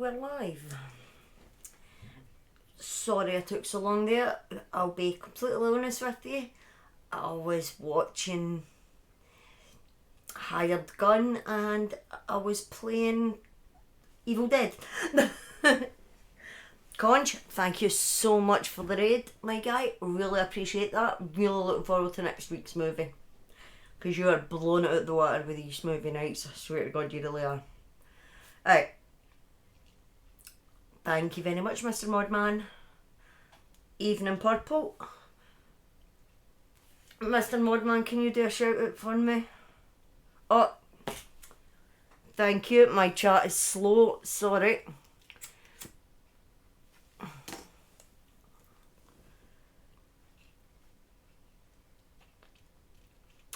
we're live. Sorry I took so long there. I'll be completely honest with you. I was watching Hired Gun and I was playing Evil Dead. Conch, thank you so much for the raid, my guy. Really appreciate that. Really looking forward to next week's movie. Because you are blowing it out the water with these movie nights. I swear to God, you really are. Right. Thank you very much, Mr. Modman. Evening Purple. Mr. Modman, can you do a shout out for me? Oh, thank you. My chat is slow. Sorry.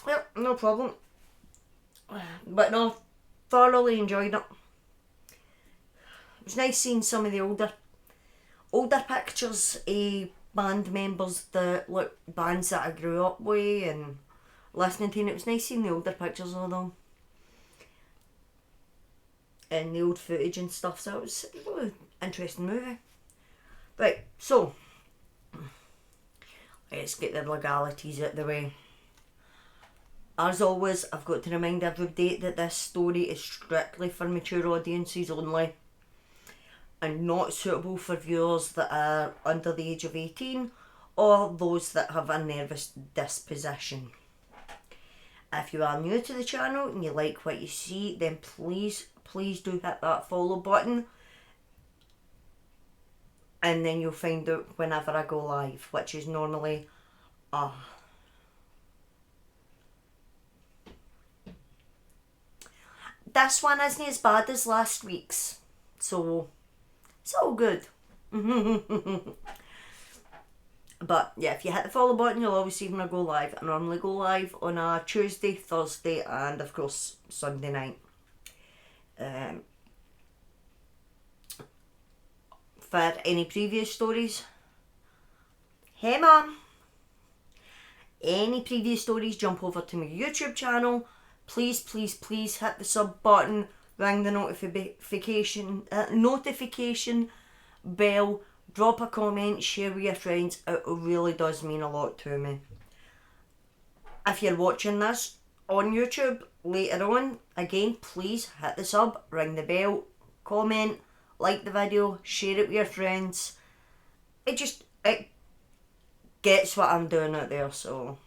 Yep, no problem. But no, thoroughly enjoyed it. It was nice seeing some of the older pictures of band members that look bands that I grew up with and listening to, and it was nice seeing the older pictures of them and the old footage and stuff. So it was a really interesting movie. Right, so let's get the legalities out of the way. As always, I've got to remind everybody that this story is strictly for mature audiences only and not suitable for viewers that are under the age of 18 or those that have a nervous disposition. If you are new to the channel and you like what you see, then please do hit that follow button, and then you'll find out whenever I go live, which is normally this one isn't as bad as last week's, so it's all good. But yeah, if you hit the follow button, you'll always see when I go live. I normally go live on a Tuesday, Thursday, and of course Sunday night. For any previous stories, hey mum, any previous stories, jump over to my YouTube channel. Please hit the sub button, ring the notification bell, drop a comment, share with your friends. It really does mean a lot to me. If you're watching this on YouTube later on, again, please hit the sub, ring the bell, comment, like the video, share it with your friends. It gets what I'm doing out there. So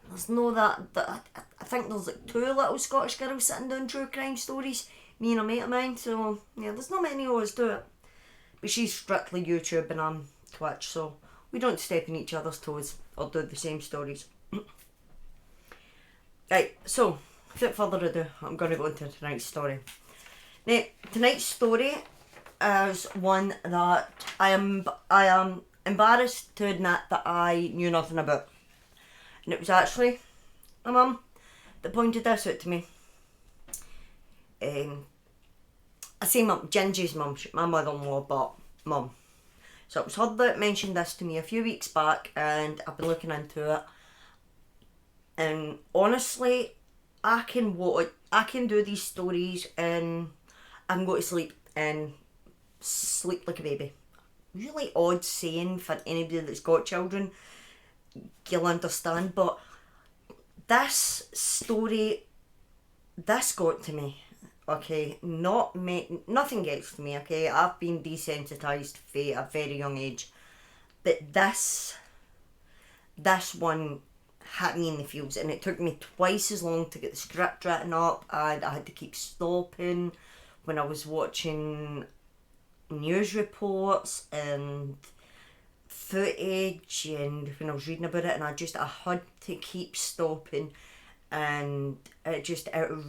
there's no that I think there's like 2 little Scottish girls sitting doing true crime stories, me and a mate of mine. So yeah, there's not many of us do it. But she's strictly YouTube and I'm Twitch, so we don't step in each other's toes or do the same stories. Right, so without further ado, I'm going to go into tonight's story. Now, tonight's story is one that I am embarrassed to admit that I knew nothing about. And it was actually my mum that pointed this out to me. I say mum, Gingy's mum, my mother-in-law, but mum. So it was her that mentioned this to me a few weeks back, and I've been looking into it. And honestly, I can do these stories and I can go to sleep and sleep like a baby. Really odd saying for anybody that's got children, you'll understand, but this story, this got to me. Okay, nothing gets to me, okay? I've been desensitised for a very young age. But this one hit me in the feels, and it took me twice as long to get the script written up, and I had to keep stopping when I was watching news reports and footage and when I was reading about it, and I had to keep stopping. And it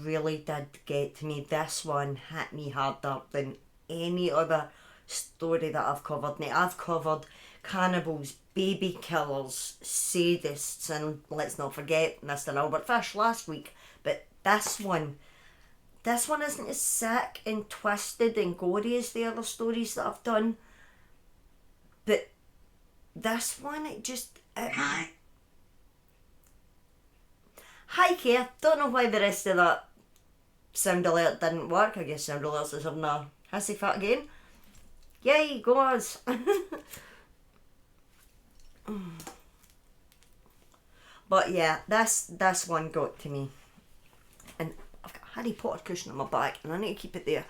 really did get to me. This one hit me harder than any other story that I've covered. Now, I've covered cannibals, baby killers, sadists, and let's not forget Mr. Albert Fish last week. But this one isn't as sick and twisted and gory as the other stories that I've done. But this one, Hi Care, don't know why the rest of that sound alert didn't work. I guess sound alerts is having a Hissy fit again. Yay, go us. But yeah, this one got to me. And I've got a Harry Potter cushion on my back and I need to keep it there.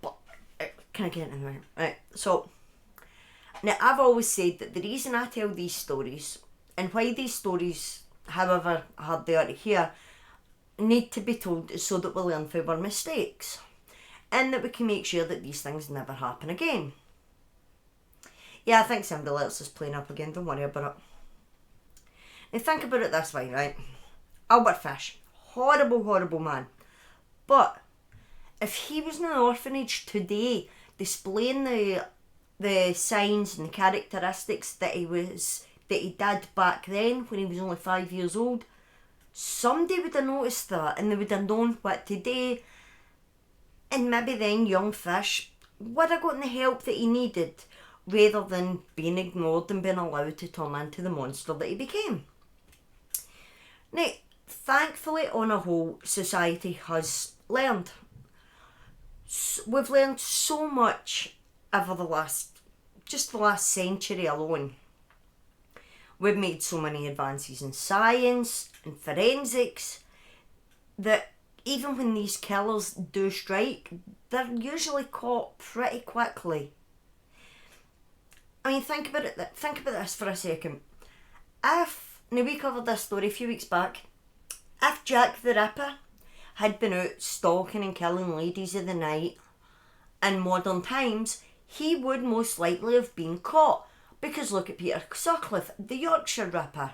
But can I get it in there? Right, so now I've always said that the reason I tell these stories and why these stories, however hard they are to hear, need to be told is so that we learn from our mistakes and that we can make sure that these things never happen again. Yeah, I think somebody else is playing up again, don't worry about it. Now think about it this way, right? Albert Fish, horrible, horrible man. But if he was in an orphanage today, displaying the signs and the characteristics that he did back then when he was only 5 years old, somebody would have noticed that and they would have known what to do, and maybe then young Fish would have gotten the help that he needed rather than being ignored and being allowed to turn into the monster that he became. Now, thankfully, on a whole, society has learned. We've learned so much over the last century alone. We've made so many advances in science and forensics that even when these killers do strike, they're usually caught pretty quickly. I mean, think about this for a second. Now we covered this story a few weeks back. If Jack the Ripper had been out stalking and killing ladies of the night in modern times, he would most likely have been caught. Because look at Peter Sutcliffe, the Yorkshire Ripper.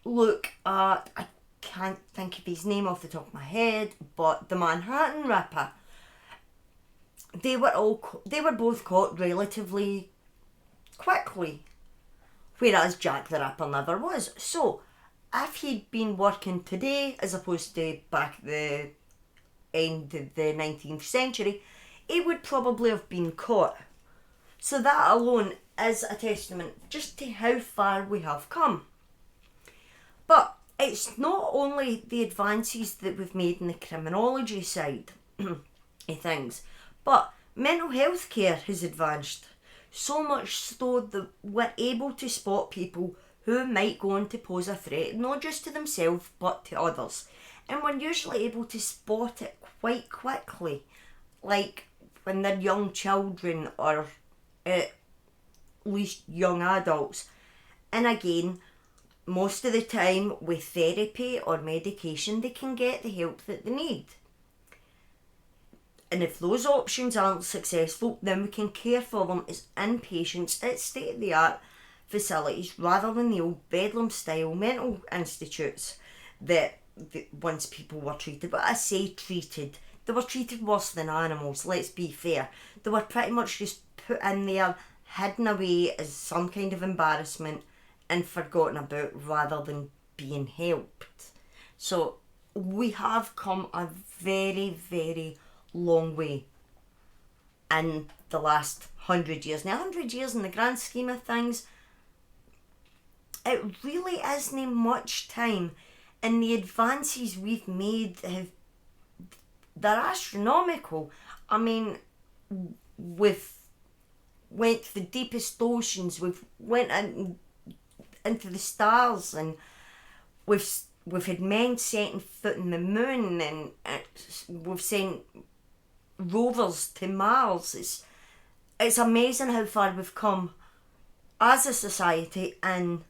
Look at, I can't think of his name off the top of my head, but the Manhattan Ripper. They were both caught relatively quickly, whereas Jack the Ripper never was. So, if he'd been working today as opposed to back at the end of the 19th century, he would probably have been caught. So that alone is a testament just to how far we have come. But it's not only the advances that we've made in the criminology side of things, but mental health care has advanced. So much so that we're able to spot people who might go on to pose a threat, not just to themselves, but to others. And we're usually able to spot it quite quickly, like when they're young children or at least young adults. And again, most of the time with therapy or medication, they can get the help that they need. And if those options aren't successful, then we can care for them as inpatients at state-of-the-art facilities rather than the old Bedlam-style mental institutes that once people were treated. But I say treated, they were treated worse than animals, let's be fair. They were pretty much just put in there, hidden away as some kind of embarrassment and forgotten about rather than being helped. So we have come a very, very long way in the last 100 years. Now 100 years in the grand scheme of things, it really isn't much time, and the advances we've made they're astronomical. I mean, we've went to the deepest oceans, we've went into the stars, and we've had men setting foot in the moon, and we've sent rovers to Mars. It's amazing how far we've come as a society in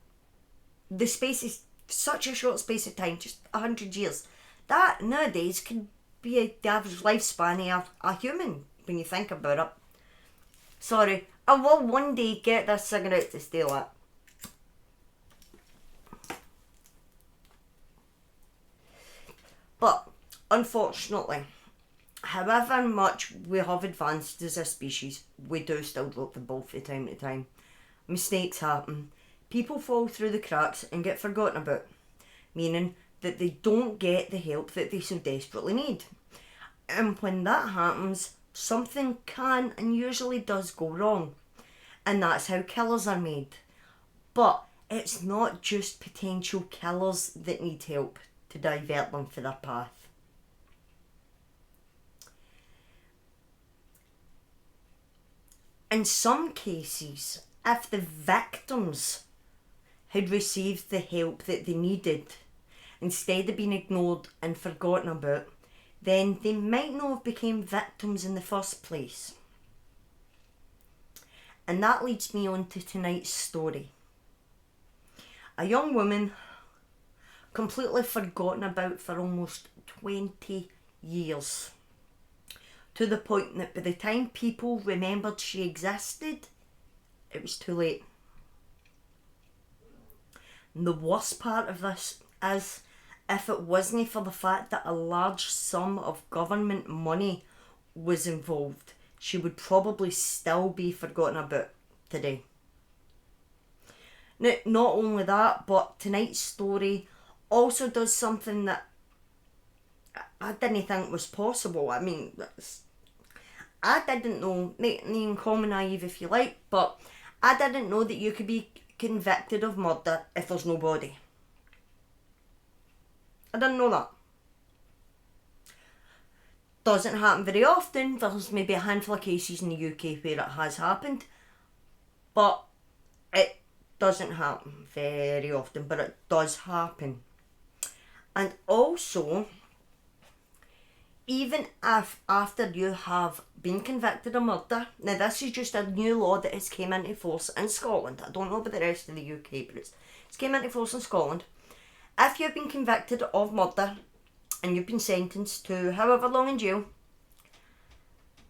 the space is such a short space of time, just 100 years. That nowadays can be the average lifespan of a human when you think about it. Sorry, I will one day get this cigarette to stay lit. But unfortunately, however much we have advanced as a species, we do still drop the ball from time to time. Mistakes happen. People fall through the cracks and get forgotten about, meaning that they don't get the help that they so desperately need. And when that happens, something can and usually does go wrong. And that's how killers are made. But it's not just potential killers that need help to divert them for their path. In some cases, if the victims had received the help that they needed, instead of being ignored and forgotten about, then they might not have become victims in the first place. And that leads me on to tonight's story. A young woman completely forgotten about for almost 20 years. To the point that by the time people remembered she existed, it was too late. And the worst part of this is, if it wasn't for the fact that a large sum of government money was involved, she would probably still be forgotten about today. Now, not only that, but tonight's story also does something that I didn't think was possible. I mean, I didn't know, call me naive if you like, but I didn't know that you could be convicted of murder if there's no body. I didn't know that. Doesn't happen very often. There's maybe a handful of cases in the UK where it has happened, but it doesn't happen very often, but it does happen. And also, even if after you have been convicted of murder, now this is just a new law that has came into force in Scotland. I don't know about the rest of the UK, but it's came into force in Scotland. If you've been convicted of murder and you've been sentenced to however long in jail,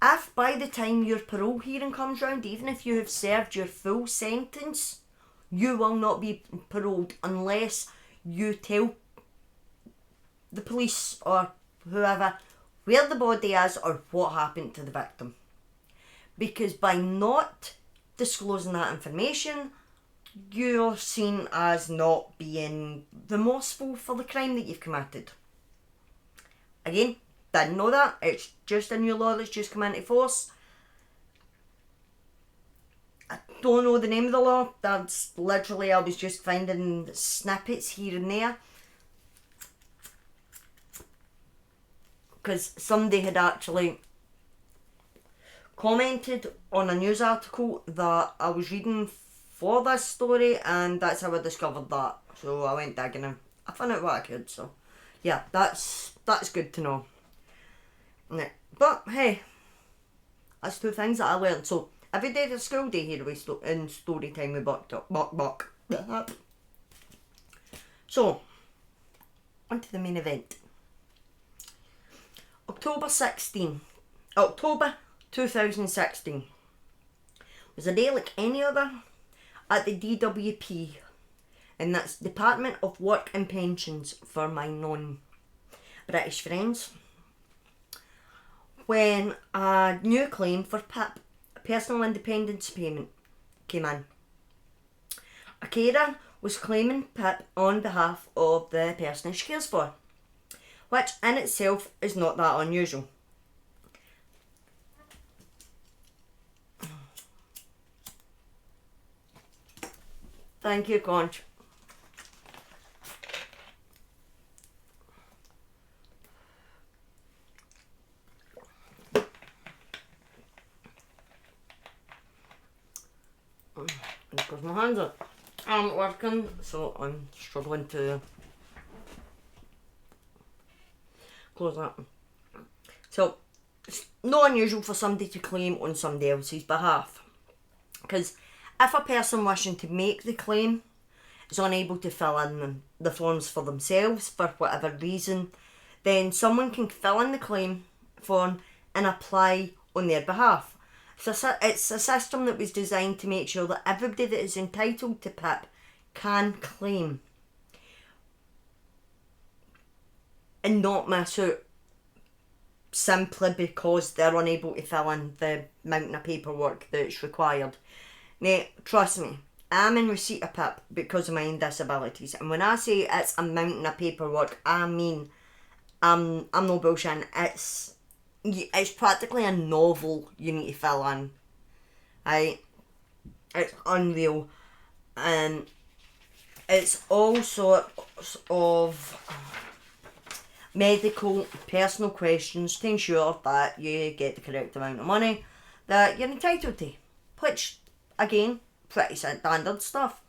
if by the time your parole hearing comes round, even if you have served your full sentence, you will not be paroled unless you tell the police or whoever where the body is or what happened to the victim. Because by not disclosing that information, you're seen as not being remorseful for the crime that you've committed. Again, didn't know that. It's just a new law that's just come into force. I don't know the name of the law. That's literally, I was just finding snippets here and there. Because somebody had actually commented on a news article that I was reading for this story, and that's how I discovered that. So I went digging and I found out what I could. So yeah, that's good to know. Yeah. But hey, that's two things that I learned. So every day is a school day here in story time with Buck. So on to the main event. October 2016 was a day like any other at the DWP, and that's Department of Work and Pensions for my non-British friends, when a new claim for PIP, Personal Independence Payment, came in. A carer was claiming PIP on behalf of the person she cares for, which in itself is not that unusual. Thank you, Conch. Because my hands aren't working, so I'm struggling to close that. So, it's not unusual for somebody to claim on somebody else's behalf. Because if a person wishing to make the claim is unable to fill in the forms for themselves for whatever reason, then someone can fill in the claim form and apply on their behalf. It's a system that was designed to make sure that everybody that is entitled to PIP can claim and not miss out simply because they're unable to fill in the mountain of paperwork that's required. Now, trust me, I'm in receipt of PIP because of my own disabilities, and when I say it's a mountain of paperwork, I mean I'm no bullshitting. It's practically a novel you need to fill in. Right? It's unreal. And it's all sorts of medical, personal questions to ensure that you get the correct amount of money that you're entitled to. which, again, pretty standard stuff.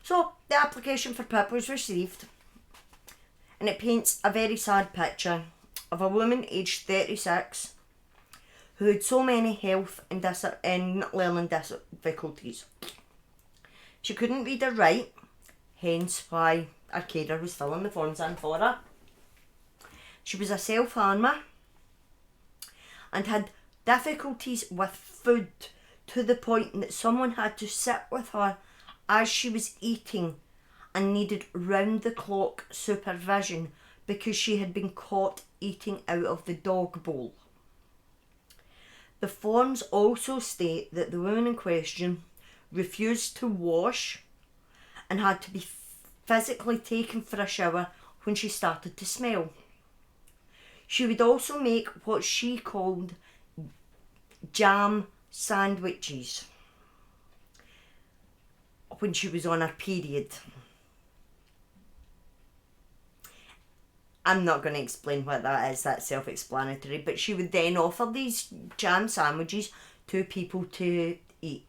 So, the application for PIP was received, and it paints a very sad picture of a woman aged 36 who had so many health and learning difficulties. She couldn't read or write, hence why her carer was filling the forms in for her. She was a self-harmer and had difficulties with food to the point that someone had to sit with her as she was eating and needed round-the-clock supervision because she had been caught eating out of the dog bowl. The forms also state that the woman in question refused to wash and had to be physically taken for a shower when she started to smell. She would also make what she called jam sandwiches when she was on her period. I'm not going to explain what that is, that's self-explanatory, but she would then offer these jam sandwiches to people to eat.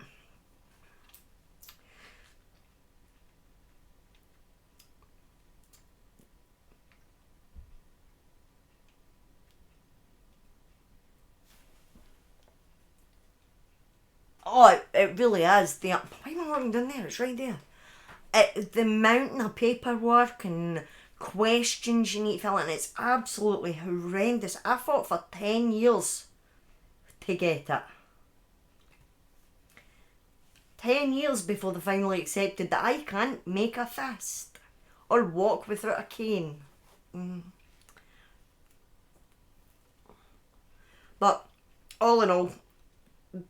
Oh, it really is. Why am I walking down there? It's right there. The mountain of paperwork and questions you need to fill in, it's absolutely horrendous. I fought for 10 years to get it. 10 years before they finally accepted that I can't make a fist or walk without a cane. But all in all,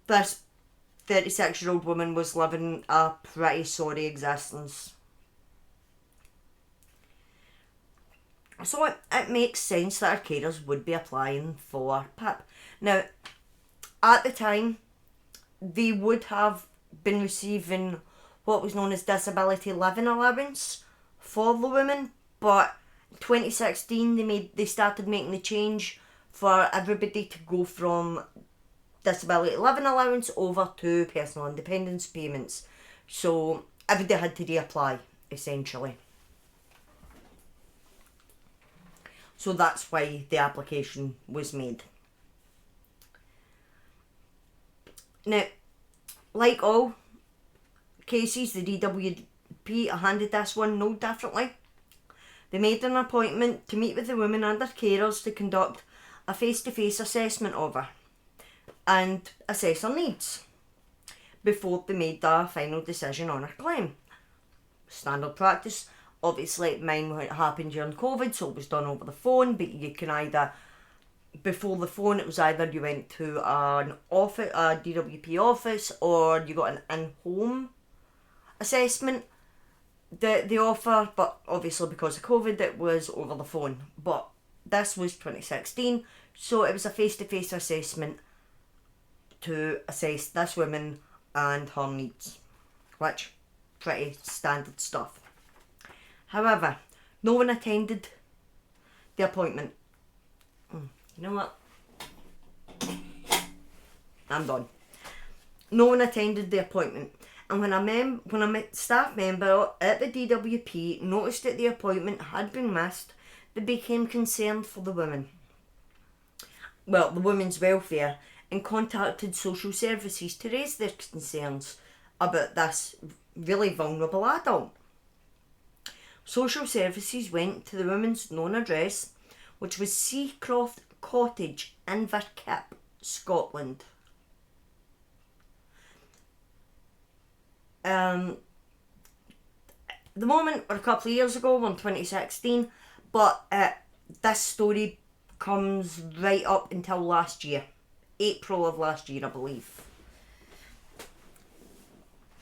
this 36-year-old woman was living a pretty sorry existence. So it makes sense that her carers would be applying for PIP. Now, at the time, they would have been receiving what was known as disability living allowance for the women, but in 2016 they started making the change for everybody to go from disability living allowance over to personal independence payments. So everybody had to reapply, essentially. So that's why the application was made. Now, like all cases, the DWP handled this one no differently. They made an appointment to meet with the woman and her carers to conduct a face-to-face assessment of her and assess her needs before they made their final decision on her claim. Standard practice. Obviously, mine happened during COVID, so it was done over the phone, but you can either, before the phone, it was either you went to an office, a DWP office, or you got an in-home assessment that they offer, but obviously because of COVID, it was over the phone. But this was 2016, so it was a face-to-face assessment to assess this woman and her needs, which, pretty standard stuff. However, no one attended the appointment. You know what? I'm done. No one attended the appointment. And when a staff member at the DWP noticed that the appointment had been missed, they became concerned for the woman. Well, the woman's welfare, and contacted social services to raise their concerns about this really vulnerable adult. Social services went to the woman's known address, which was Seacroft Cottage, Inverkip, Scotland. The moment or a couple of years ago, in 2016, but this story comes right up until last year, April of last year, I believe.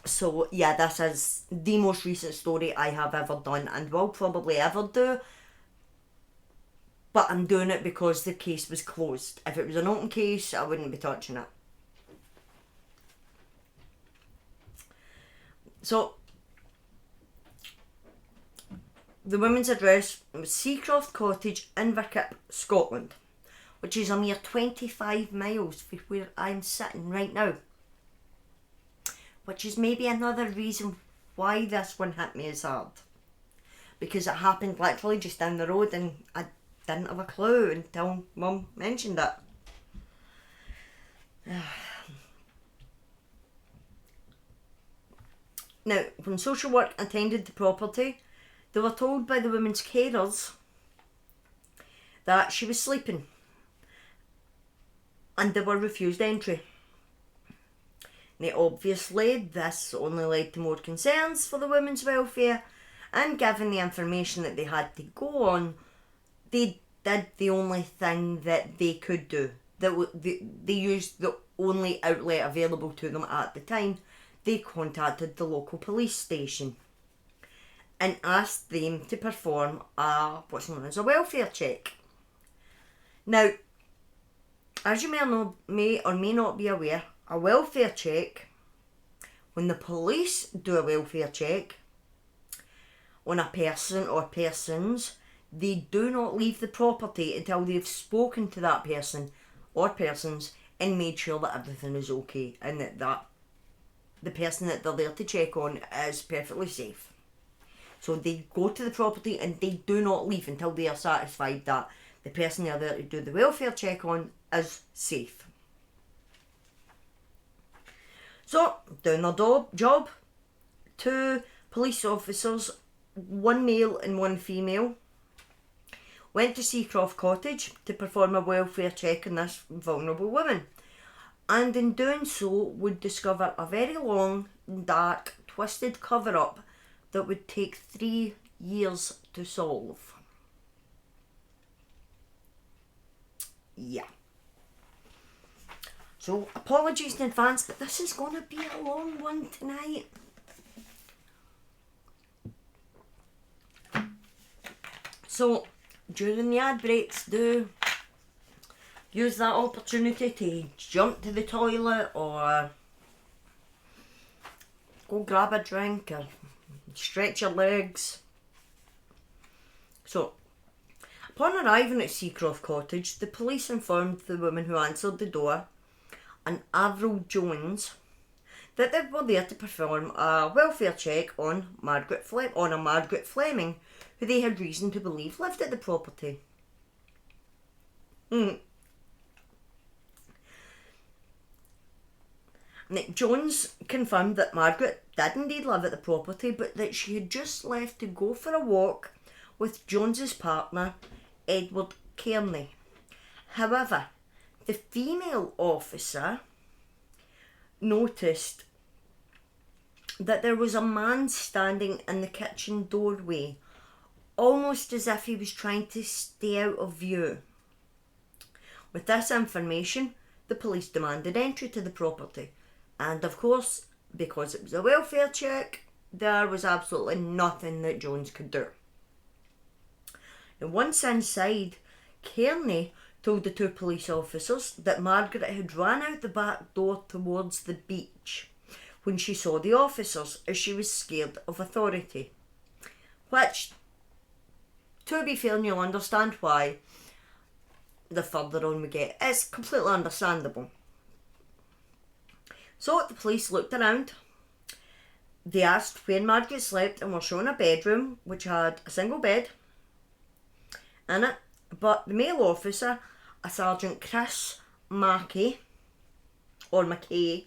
So yeah, this is the most recent story I have ever done and will probably ever do. But I'm doing it because the case was closed. If it was an open case, I wouldn't be touching it. So, the woman's address was Seacroft Cottage, Inverkip, Scotland, which is a mere 25 miles from where I'm sitting right now. Which is maybe another reason why this one hit me as hard. Because it happened literally just down the road and I didn't have a clue until Mum mentioned it. Now, when social work attended the property, they were told by the woman's carers that she was sleeping and they were refused entry. Now, obviously, this only led to more concerns for the women's welfare, and given the information that they had to go on, they did the only thing that they could do. They used the only outlet available to them at the time. They contacted the local police station and asked them to perform what's known as a welfare check. Now, as you may or may not be aware, a welfare check, when the police do a welfare check on a person or persons, they do not leave the property until they've spoken to that person or persons and made sure that everything is okay and that the person that they're there to check on is perfectly safe. So they go to the property and they do not leave until they are satisfied that the person they're there to do the welfare check on is safe. So, doing their job, 2 police officers, 1 male and 1 female, went to Seacroft Cottage to perform a welfare check on this vulnerable woman, and in doing so would discover a very long, dark, twisted cover-up that would take 3 years to solve. Yeah. So, apologies in advance, but this is going to be a long one tonight. So, during the ad breaks, do use that opportunity to jump to the toilet or go grab a drink or stretch your legs. So, upon arriving at Seacroft Cottage, the police informed the woman who answered the door, an Avril Jones, that they were there to perform a welfare check on Margaret Fleming, who they had reason to believe lived at the property. Nick Jones confirmed that Margaret did indeed live at the property, but that she had just left to go for a walk with Jones's partner, Edward Kearney. However, the female officer noticed that there was a man standing in the kitchen doorway, almost as if he was trying to stay out of view. With this information, the police demanded entry to the property, and of course, because it was a welfare check, there was absolutely nothing that Jones could do. And once inside, Kearney told the 2 police officers that Margaret had ran out the back door towards the beach when she saw the officers, as she was scared of authority. Which, to be fair, and you'll understand why the further on we get, is completely understandable. So the police looked around. They asked where Margaret slept and were shown a bedroom which had a single bed in it, but the male officer, a Sergeant Chris Mackay, or McKay, I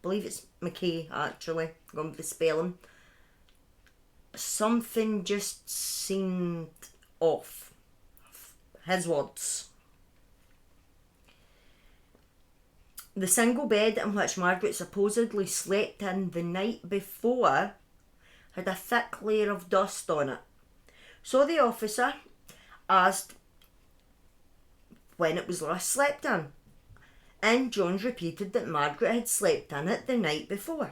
believe it's McKay actually, going with the spelling, something just seemed off. His words. The single bed in which Margaret supposedly slept in the night before had a thick layer of dust on it. So the officer asked when it was last slept in, and Jones repeated that Margaret had slept in it the night before.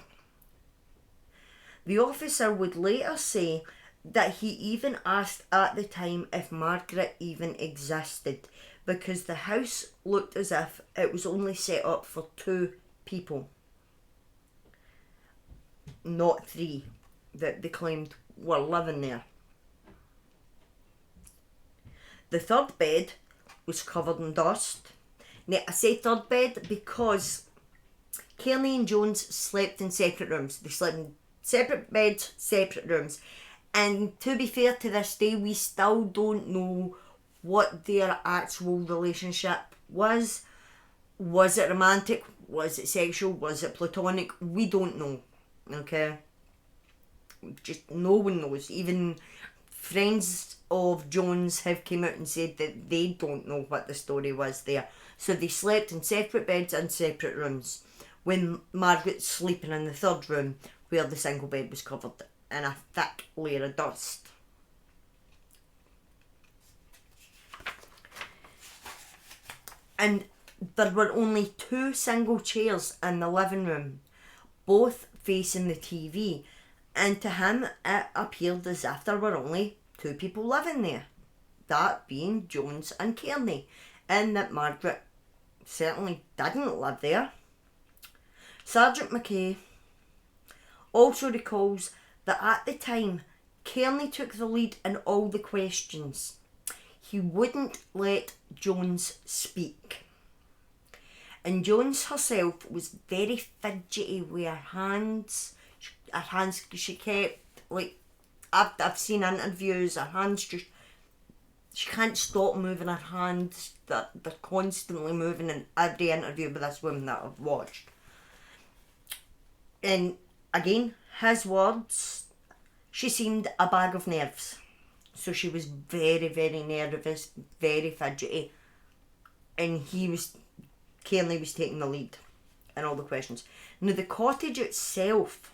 The officer would later say that he even asked at the time if Margaret even existed, because the house looked as if it was only set up for 2 people, not 3 that they claimed were living there. The third bed was covered in dust. Now, I say third bed because Kearney and Jones slept in separate rooms. They slept in separate beds, separate rooms. And to be fair, to this day, we still don't know what their actual relationship was. Was it romantic? Was it sexual? Was it platonic? We don't know. Okay? Just no one knows. Even friends of Jones have come out and said that they don't know what the story was there. So they slept in separate beds and separate rooms, when Margaret's sleeping in the third room where the single bed was covered in a thick layer of dust. And there were only 2 single chairs in the living room, both facing the TV, and to him it appeared as if there were only 2 people living there, that being Jones and Kearney, and that Margaret certainly didn't live there. Sergeant Mackay also recalls that at the time, Kearney took the lead in all the questions. He wouldn't let Jones speak. And Jones herself was very fidgety with her hands. She kept, like, I've seen interviews, her hands just, she can't stop moving her hands. They're constantly moving in every interview with this woman that I've watched. And again, his words, she seemed a bag of nerves. So she was very, very nervous, very fidgety. And Kearney was taking the lead in all the questions. Now, the cottage itself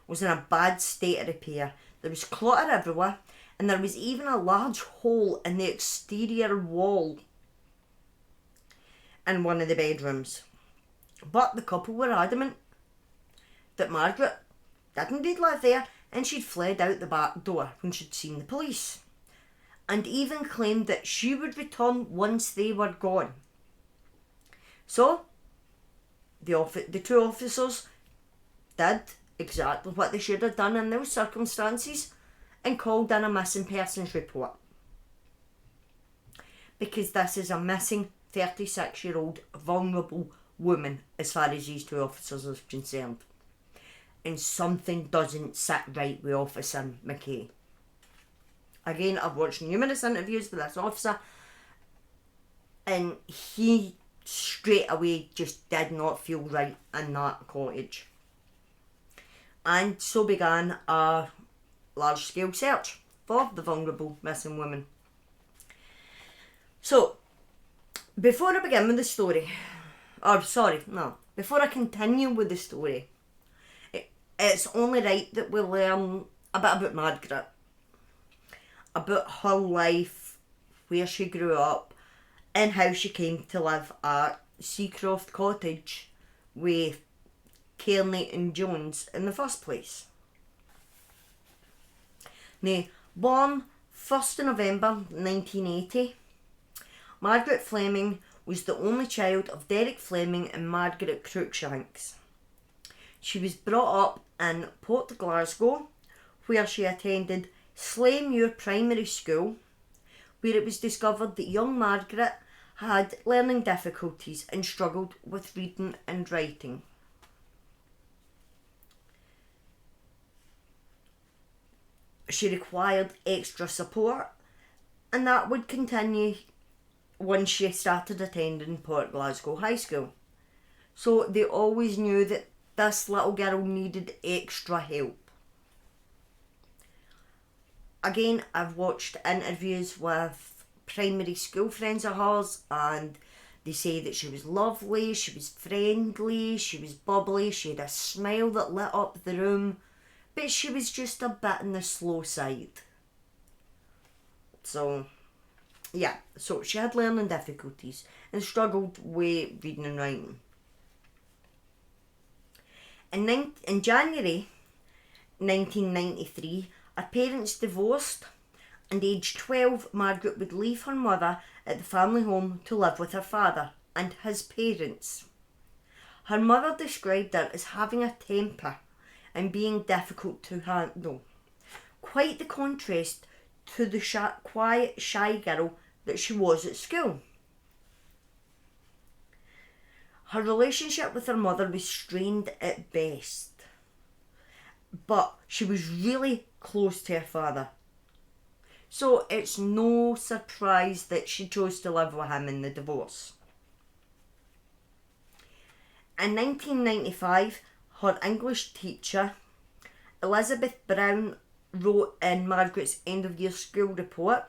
was in a bad state of repair. There was clutter everywhere, and there was even a large hole in the exterior wall in one of the bedrooms. But the couple were adamant that Margaret did indeed live there, and she'd fled out the back door when she'd seen the police, and even claimed that she would return once they were gone. So, the 2 officers did exactly what they should have done in those circumstances and called in a missing persons report. Because this is a missing 36-year-old vulnerable woman as far as these 2 officers are concerned. And something doesn't sit right with Officer Mackay. Again, I've watched numerous interviews with this officer, and he straight away just did not feel right in that cottage. And so began a large-scale search for the vulnerable missing woman. So, before I begin with the story, before I continue with the story, it's only right that we learn a bit about Margaret, about her life, where she grew up, and how she came to live at Seacroft Cottage with Kearney and Jones in the first place. Now, born 1st of November 1980, Margaret Fleming was the only child of Derek Fleming and Margaret Cruikshanks. She was brought up in Port Glasgow, where she attended Slaymuir Primary School, where it was discovered that young Margaret had learning difficulties and struggled with reading and writing. She required extra support, and that would continue once she started attending Port Glasgow High School. So they always knew that this little girl needed extra help. Again, I've watched interviews with primary school friends of hers, and they say that she was lovely, she was friendly, she was bubbly, she had a smile that lit up the room, but she was just a bit on the slow side. So she had learning difficulties and struggled with reading and writing. In January 1993, her parents divorced, and aged 12, Margaret would leave her mother at the family home to live with her father and his parents. Her mother described her as having a temper and being difficult to handle, quite the contrast to the quiet, shy girl that she was at school. Her relationship with her mother was strained at best, but she was really close to her father. So it's no surprise that she chose to live with him in the divorce. In 1995, her English teacher, Elizabeth Brown, wrote in Margaret's end of year school report,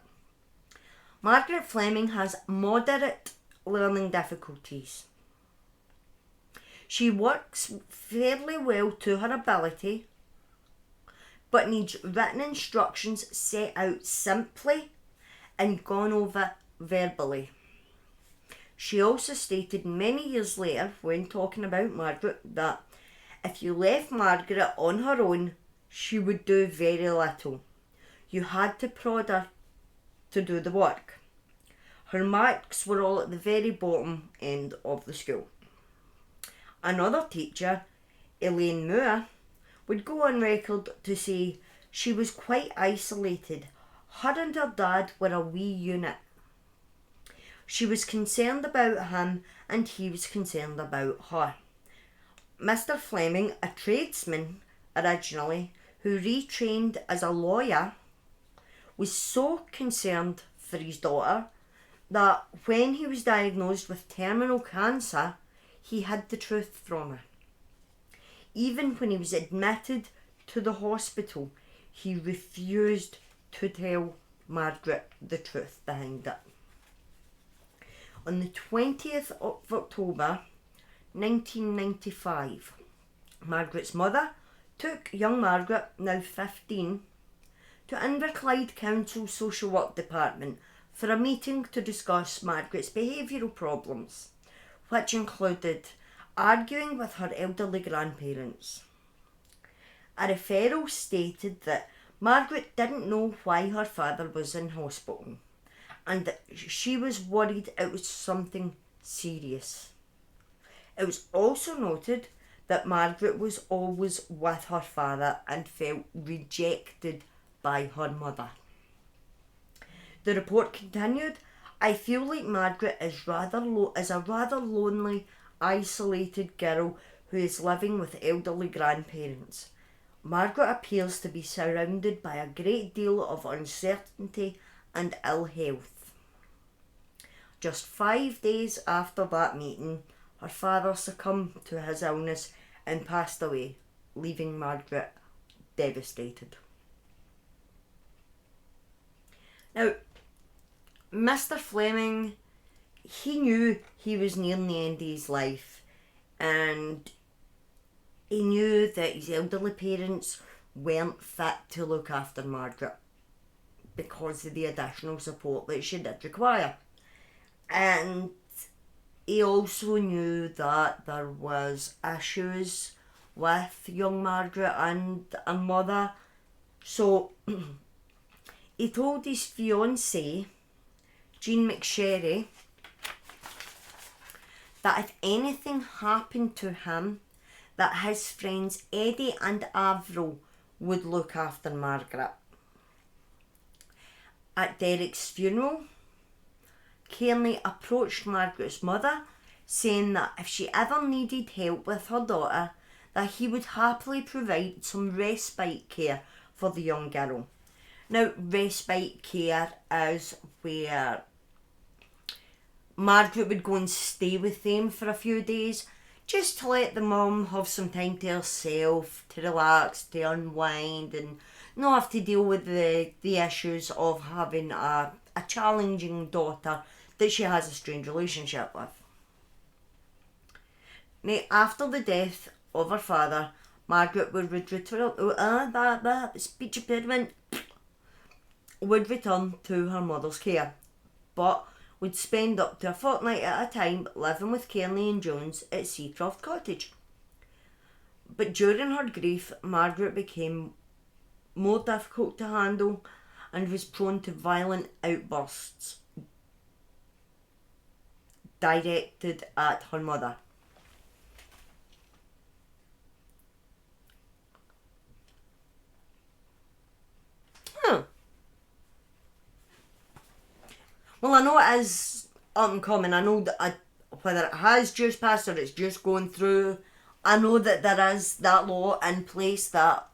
Margaret Fleming has moderate learning difficulties. She works fairly well to her ability, but needs written instructions set out simply and gone over verbally. She also stated many years later, when talking about Margaret, that if you left Margaret on her own, she would do very little. You had to prod her to do the work. Her marks were all at the very bottom end of the school. Another teacher, Elaine Moore, would go on record to say she was quite isolated. Her and her dad were a wee unit. She was concerned about him and he was concerned about her. Mr. Fleming, a tradesman originally, who retrained as a lawyer, was so concerned for his daughter that when he was diagnosed with terminal cancer, he hid the truth from her. Even when he was admitted to the hospital, he refused to tell Margaret the truth behind it. On the 20th of October 1995, Margaret's mother took young Margaret, now 15, to Inverclyde Council Social Work Department for a meeting to discuss Margaret's behavioural problems, which included arguing with her elderly grandparents. A referral stated that Margaret didn't know why her father was in hospital and that she was worried it was something serious. It was also noted that Margaret was always with her father and felt rejected by her mother. The report continued, I feel like Margaret is a rather lonely, isolated girl who is living with elderly grandparents. Margaret appears to be surrounded by a great deal of uncertainty and ill health. Just 5 days after that meeting, her father succumbed to his illness and passed away, leaving Margaret devastated. Now, Mr. Fleming, he knew he was nearing the end of his life, and he knew that his elderly parents weren't fit to look after Margaret because of the additional support that she did require. And he also knew that there was issues with young Margaret and her mother. So he told his fiancée, Jean McSherry, that if anything happened to him, that his friends Eddie and Avril would look after Margaret. At Derek's funeral, Kearney approached Margaret's mother, saying that if she ever needed help with her daughter, that he would happily provide some respite care for the young girl. Now, respite care is where Margaret would go and stay with them for a few days, just to let the mum have some time to herself, to relax, to unwind, and not have to deal with the issues of having a challenging daughter that she has a strange relationship with. Now, after the death of her father, Margaret would return to her mother's care, but would spend up to a fortnight at a time living with Kearney and Jones at Seacroft Cottage. But during her grief, Margaret became more difficult to handle and was prone to violent outbursts directed at her mother. Well, I know it is uncommon. I know that whether it has just passed or it's just going through, I know that there is that law in place that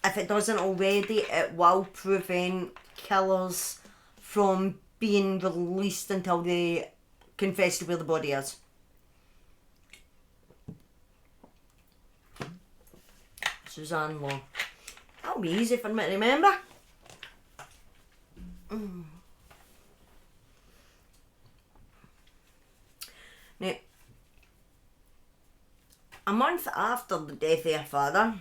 if it doesn't already, it will prevent killers from being released until they confess to where the body is. Suzanne Law. That'll be easy for me to remember. Now, a month after the death of her father,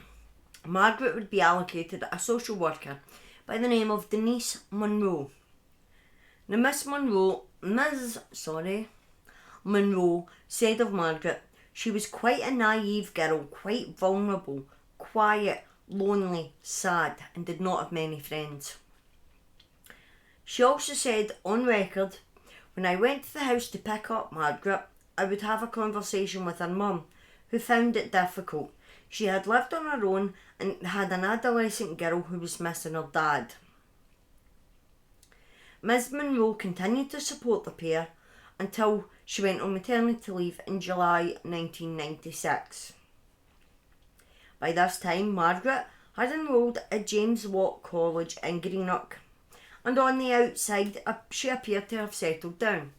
Margaret would be allocated a social worker by the name of Denise Monroe. Now, Monroe said of Margaret, she was quite a naive girl, quite vulnerable, quiet, lonely, sad, and did not have many friends. She also said on record, when I went to the house to pick up Margaret, I would have a conversation with her mum, who found it difficult. She had lived on her own and had an adolescent girl who was missing her dad. Ms Monroe continued to support the pair until she went on maternity leave in July 1996. By this time, Margaret had enrolled at James Watt College in Greenock, and on the outside she appeared to have settled down.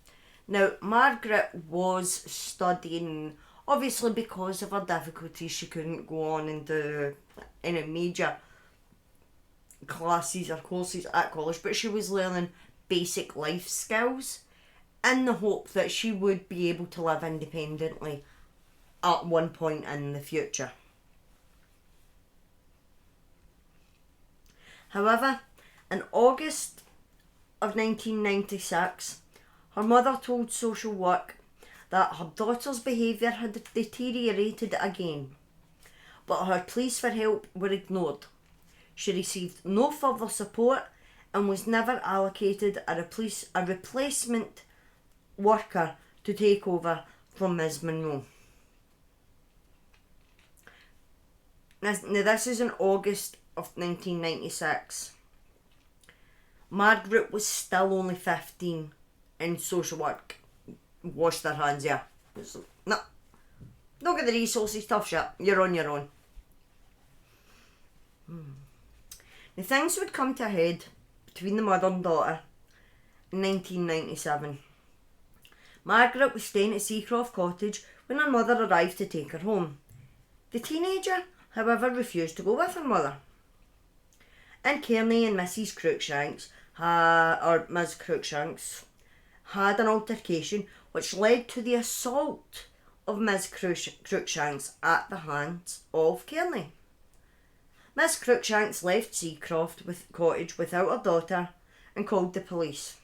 Now, Margaret was studying, obviously because of her difficulties she couldn't go on and do any major classes or courses at college, but she was learning basic life skills in the hope that she would be able to live independently at one point in the future. However, in August of 1996, her mother told social work that her daughter's behaviour had deteriorated again, but her pleas for help were ignored. She received no further support and was never allocated a replacement worker to take over from Ms Monroe. Now, this is in August of 1996. Margaret was still only 15 and social work washed their hands there. No, don't get the resources, tough shit, you're on your own. Now, things would come to a head between the mother and daughter in 1997. Margaret was staying at Seacroft Cottage when her mother arrived to take her home. The teenager, however, refused to go with her mother. And Kearney and Mrs Cruikshanks, Ms Cruikshanks, had an altercation which led to the assault of Ms Cruikshanks at the hands of Kearney. Miss Cruikshanks left Seacroft Cottage without her daughter and called the police.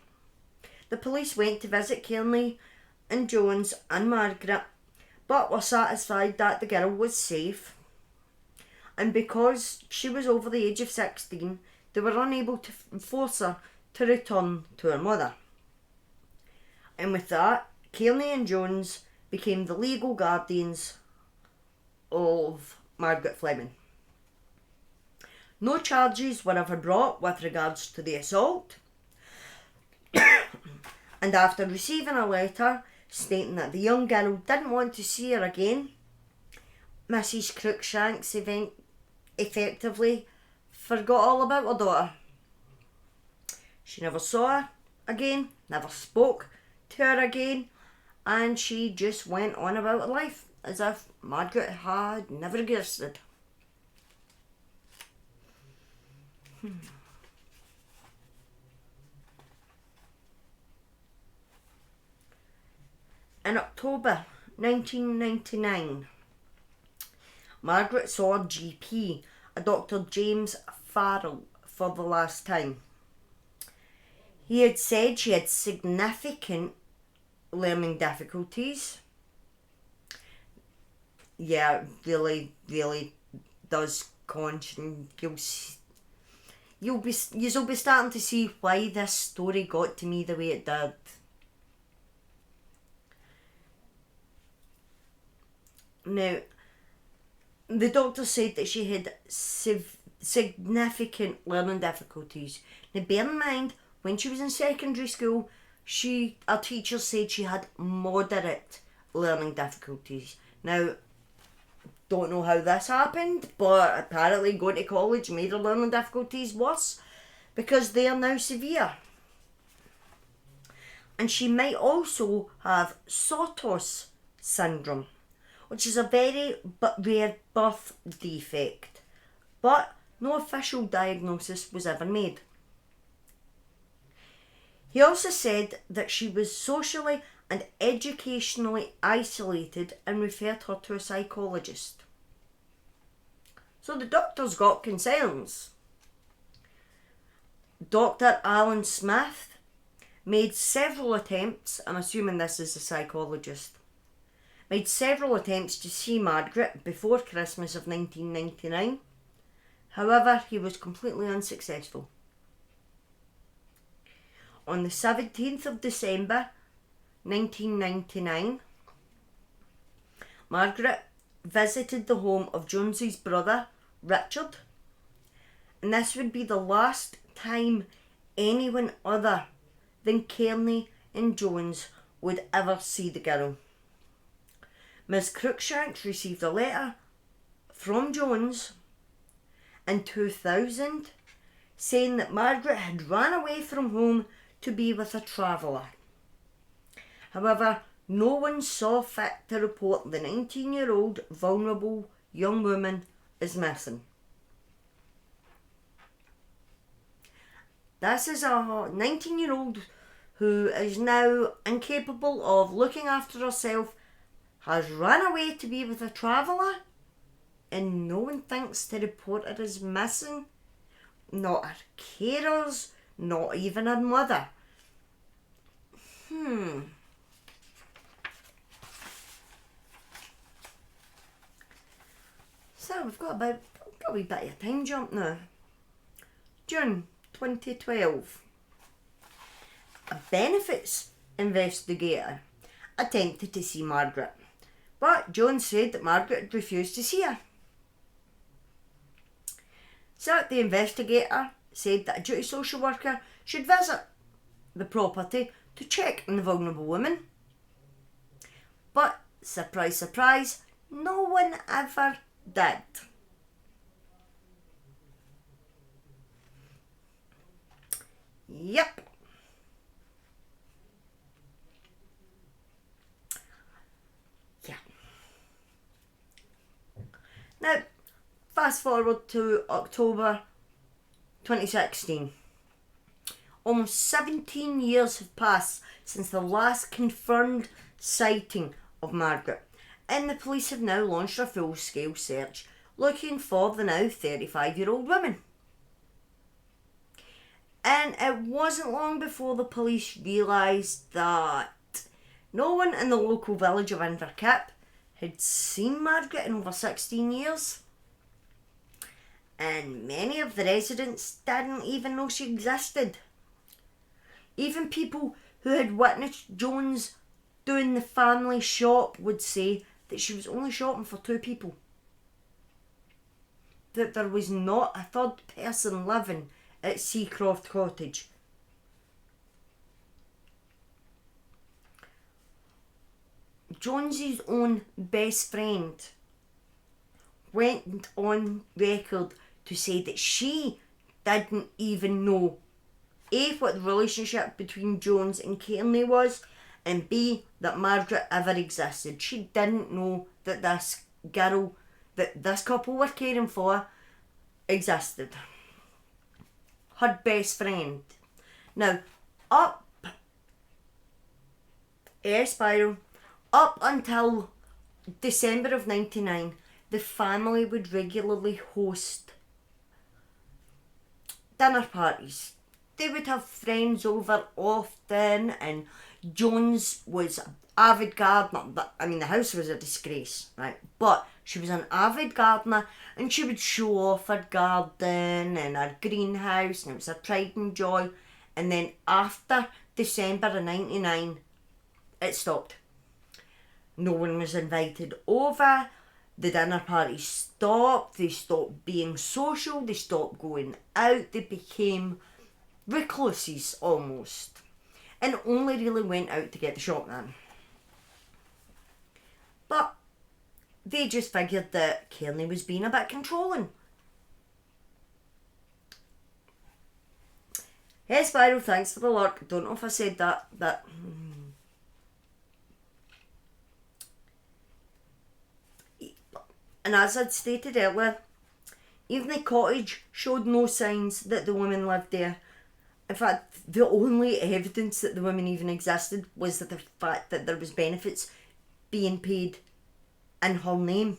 The police went to visit Kearney and Jones and Margaret, but were satisfied that the girl was safe, and because she was over the age of 16, they were unable to force her to return to her mother. And with that, Kearney and Jones became the legal guardians of Margaret Fleming. No charges were ever brought with regards to the assault, and after receiving a letter stating that the young girl didn't want to see her again, Mrs Cruikshanks effectively forgot all about her daughter. She never saw her again, never spoke to her again, and she just went on about her life as if Margaret had never existed. In October 1999, Margaret saw her GP, a Dr. James Farrell, for the last time. He had said she had significant learning difficulties. Yeah, really does you'll be starting to see why this story got to me the way it did. Now, the doctor said that she had significant learning difficulties. Now, bear in mind, when she was in secondary school, Our teacher said she had moderate learning difficulties. Now, don't know how this happened, but apparently going to college made her learning difficulties worse because they are now severe. And she might also have Sotos syndrome, which is a very rare birth defect, but no official diagnosis was ever made. He also said that she was socially and educationally isolated and referred her to a psychologist. So the doctors got concerns. Dr. Alan Smith made several attempts, I'm assuming this is a psychologist, made several attempts to see Margaret before Christmas of 1999. However, he was completely unsuccessful. On the 17th of December 1999, Margaret visited the home of Jones's brother, Richard, and this would be the last time anyone other than Kearney and Jones would ever see the girl. Ms. Cruikshanks received a letter from Jones in 2000 saying that Margaret had ran away from home to be with a traveller. However, no one saw fit to report the 19-year-old vulnerable young woman as missing. This is a 19-year-old who is now incapable of looking after herself, has run away to be with a traveller, and no one thinks to report her as missing. Not her carers, not even her mother. So we've got a wee bit of a time jump now. June 2012. A benefits investigator attempted to see Margaret, but Jones said that Margaret had refused to see her. So the investigator said that a duty social worker should visit the property to check on the vulnerable woman. But, surprise, surprise, no one ever did. Yep. Yeah. Now, fast forward to October 2016. Almost 17 years have passed since the last confirmed sighting of Margaret, and the police have now launched a full-scale search looking for the now 35-year-old woman. And it wasn't long before the police realised that no one in the local village of Inverkip had seen Margaret in over 16 years. And many of the residents didn't even know she existed. Even people who had witnessed Jones doing the family shop would say that she was only shopping for 2 people. That there was not a third person living at Seacroft Cottage. Jones's own best friend went on record to say that she didn't even know A, what the relationship between Jones and Kearney was, and B, that Margaret ever existed. She didn't know that this girl that this couple were caring for existed. Her best friend. Now, up Spiral, up until December of 99, the family would regularly host dinner parties. They would have friends over often, and Jones was an avid gardener. I mean, the house was a disgrace, right? But she was an avid gardener, and she would show off her garden and her greenhouse, and it was her pride and joy. And then after December of 99, it stopped. No one was invited over. The dinner party stopped. They stopped being social. They stopped going out. They became recluses almost. and only really went out to get the shotgun. But they just figured that Kearney was being a bit controlling. Hey Spiral, thanks for the lurk. Don't know if I said that, but... And as I'd stated earlier, even the cottage showed no signs that the woman lived there. In fact, the only evidence that the woman even existed was the fact that there was benefits being paid in her name.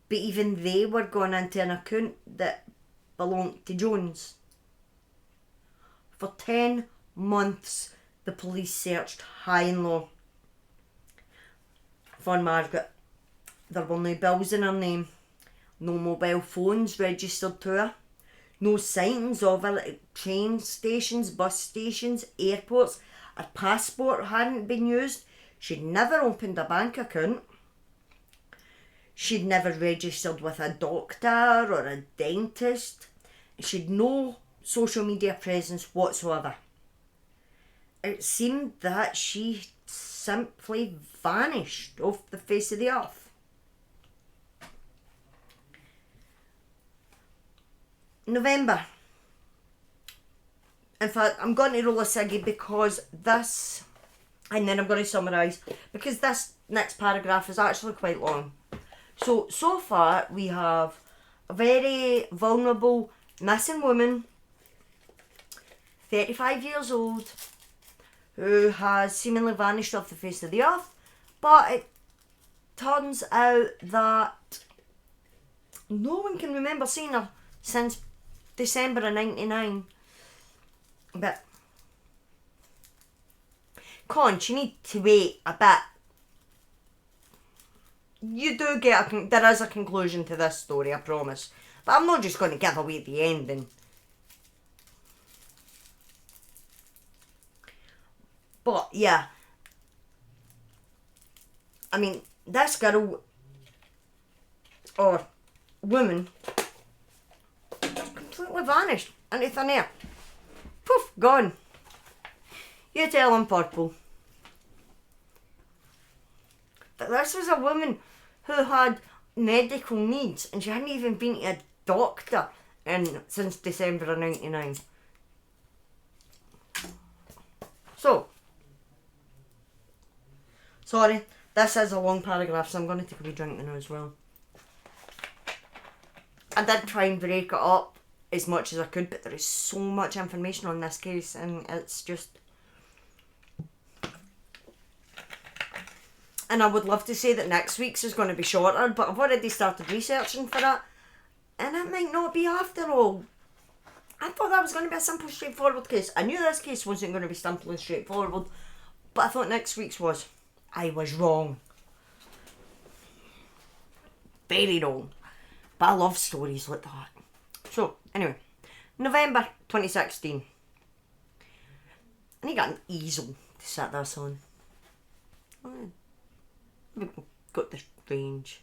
But even they were going into an account that belonged to Jones. For 10 months, the police searched high and low for Margaret. There were no bills in her name, no mobile phones registered to her, no signs of her at train stations, bus stations, airports. Her passport hadn't been used. She'd never opened a bank account. She'd never registered with a doctor or a dentist. She'd no social media presence whatsoever. It seemed that she simply vanished off the face of the earth. November. In fact, I'm going to roll a ciggy because this, and then I'm going to summarise, because this next paragraph is actually quite long. So far we have a very vulnerable missing woman, 35 years old, who has seemingly vanished off the face of the earth, but it turns out that no one can remember seeing her since December of 99. But Conch, you need to wait a bit. You do get there is a conclusion to this story, I promise. But I'm not just going to give away the ending. But yeah, I mean, this girl or woman completely vanished into thin air. Poof, gone. You tell him, Purple. But this was a woman who had medical needs and she hadn't even been to a doctor since December of 99. So, sorry, this is a long paragraph, so I'm going to take a wee drink now as well. I did try and break it up as much as I could, but there is so much information on this case and it's just... And I would love to say that next week's is going to be shorter, but I've already started researching for it, and it might not be after all. I thought that was going to be a simple, straightforward case. I knew this case wasn't going to be simple and straightforward, but I thought next week's was. I was wrong. Very wrong. But I love stories like that. So, anyway, November 2016. I need an easel to set this on. We've got the range.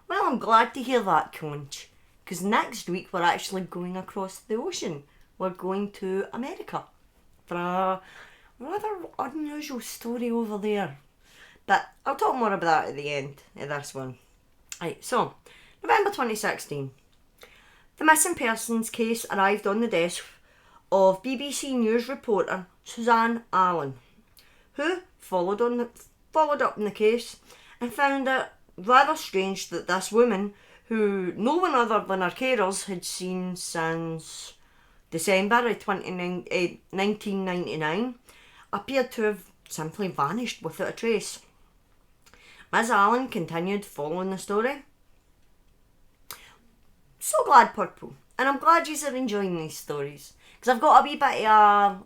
Well, I'm glad to hear that, Conch, because next week we're actually going across the ocean. We're going to America for a rather unusual story over there. But I'll talk more about that at the end of this one. Right, so, November 2016. The missing persons case arrived on the desk of BBC News reporter Suzanne Allen, who followed up in the case and found it rather strange that this woman, who no one other than her carers had seen since December of 1999, appeared to have simply vanished without a trace. Ms. Allen continued following the story. So glad, Purple, and I'm glad you are enjoying these stories, because I've got a wee bit of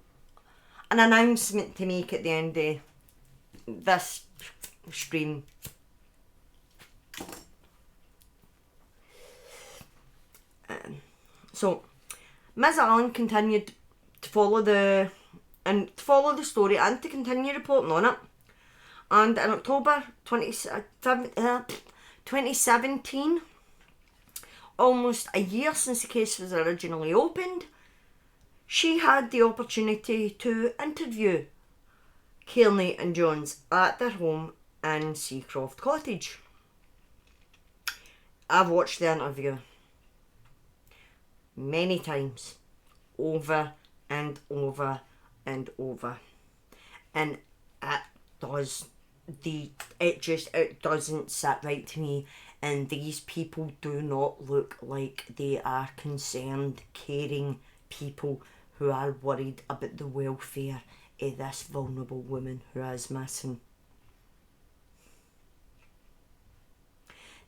an announcement to make at the end of this stream. So, Ms. Allen continued to follow the story and to continue reporting on it. And in October 2017, almost a year since the case was originally opened, she had the opportunity to interview Kearney and Jones at their home in Seacroft Cottage. I've watched the interview many times, over and over and over, and it doesn't sit right to me, and these people do not look like they are concerned, caring people who are worried about the welfare of this vulnerable woman who is missing.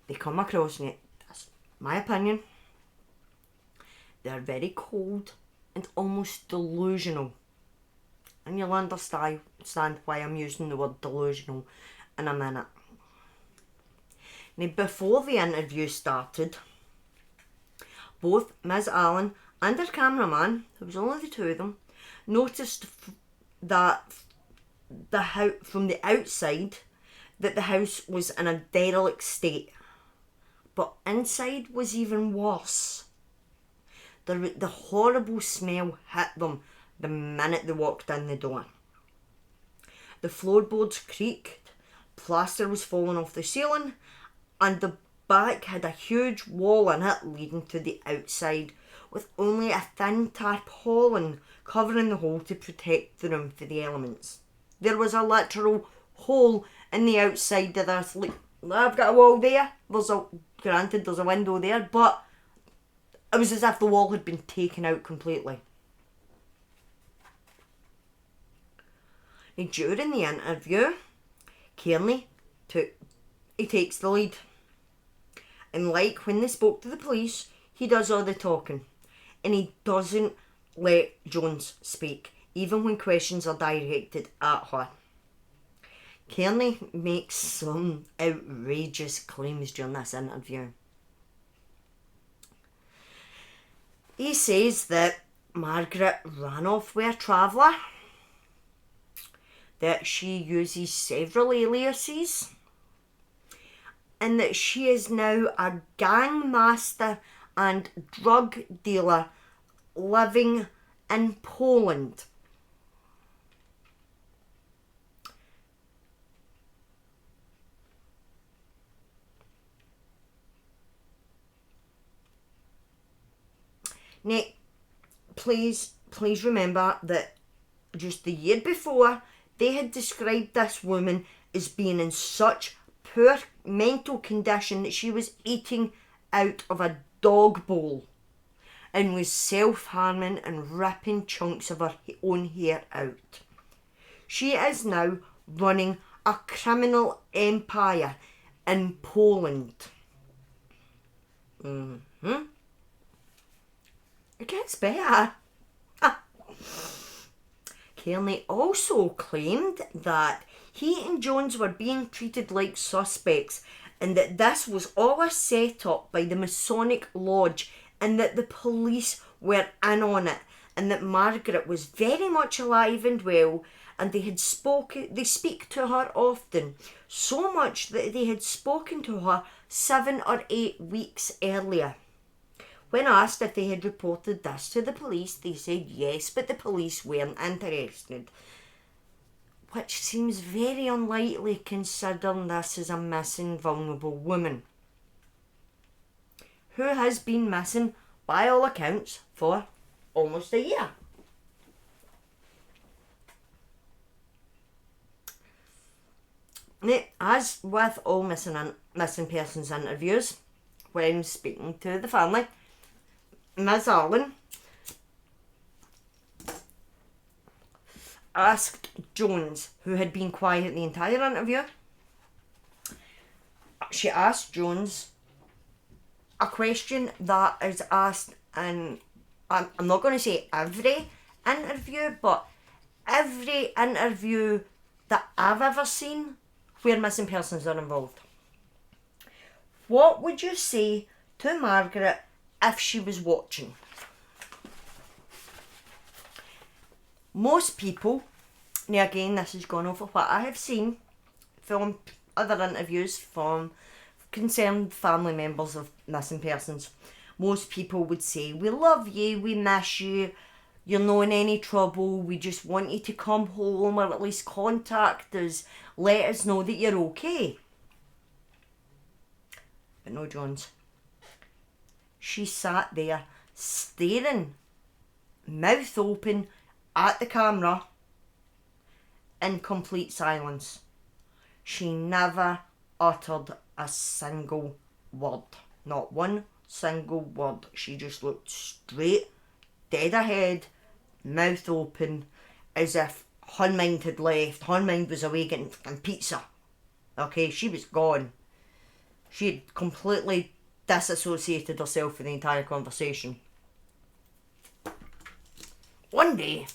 They come across, and that's my opinion, they're very cold and almost delusional. And you'll understand why I'm using the word delusional in a minute. Now, before the interview started, both Ms. Allen and her cameraman, there was only the two of them, noticed that from the outside that the house was in a derelict state. But inside was even worse. The horrible smell hit them the minute they walked in the door. The floorboards creaked, plaster was falling off the ceiling, and the back had a huge wall in it leading to the outside, with only a thin tarpaulin covering the hole to protect the room from the elements. There was a literal hole in the outside of this. Like, I've got a wall there. Granted, there's a window there, but it was as if the wall had been taken out completely. Now, during the interview, Kearney takes the lead. And like when they spoke to the police, he does all the talking. And he doesn't let Jones speak, even when questions are directed at her. Kearney makes some outrageous claims during this interview. He says that Margaret ran off with a traveller, that she uses several aliases, and that she is now a gang master and drug dealer living in Poland. Now, please remember that just the year before, they had described this woman as being in such poor mental condition that she was eating out of a dog bowl and was self-harming and ripping chunks of her own hair out. She is now running a criminal empire in Poland. It gets better. Kearney also claimed that he and Jones were being treated like suspects, and that this was all a set-up by the Masonic Lodge, and that the police were in on it, and that Margaret was very much alive and well, and they speak to her often, so much that they had spoken to her 7 or 8 weeks earlier. When asked if they had reported this to the police, they said yes, but the police weren't interested, which seems very unlikely considering this is a missing vulnerable woman who has been missing, by all accounts, for almost a year. Now, as with all missing persons interviews, when speaking to the family, Ms. Allen asked Jones, who had been quiet the entire interview, she asked Jones a question that is asked in, I'm not going to say every interview, but every interview that I've ever seen where missing persons are involved. What would you say to Margaret if she was watching? Most people, now again this is going over what I have seen from other interviews from concerned family members of missing persons, most people would say, we love you, we miss you, you're not in any trouble, we just want you to come home or at least contact us, let us know that you're okay. But no, Johns. She sat there staring, mouth open, at the camera in complete silence. She never uttered a single word. Not one single word. She just looked straight, dead ahead, mouth open, as if her mind had left. Her mind was away getting fucking pizza. Okay, she was gone. She had completely disassociated herself with the entire conversation. One day,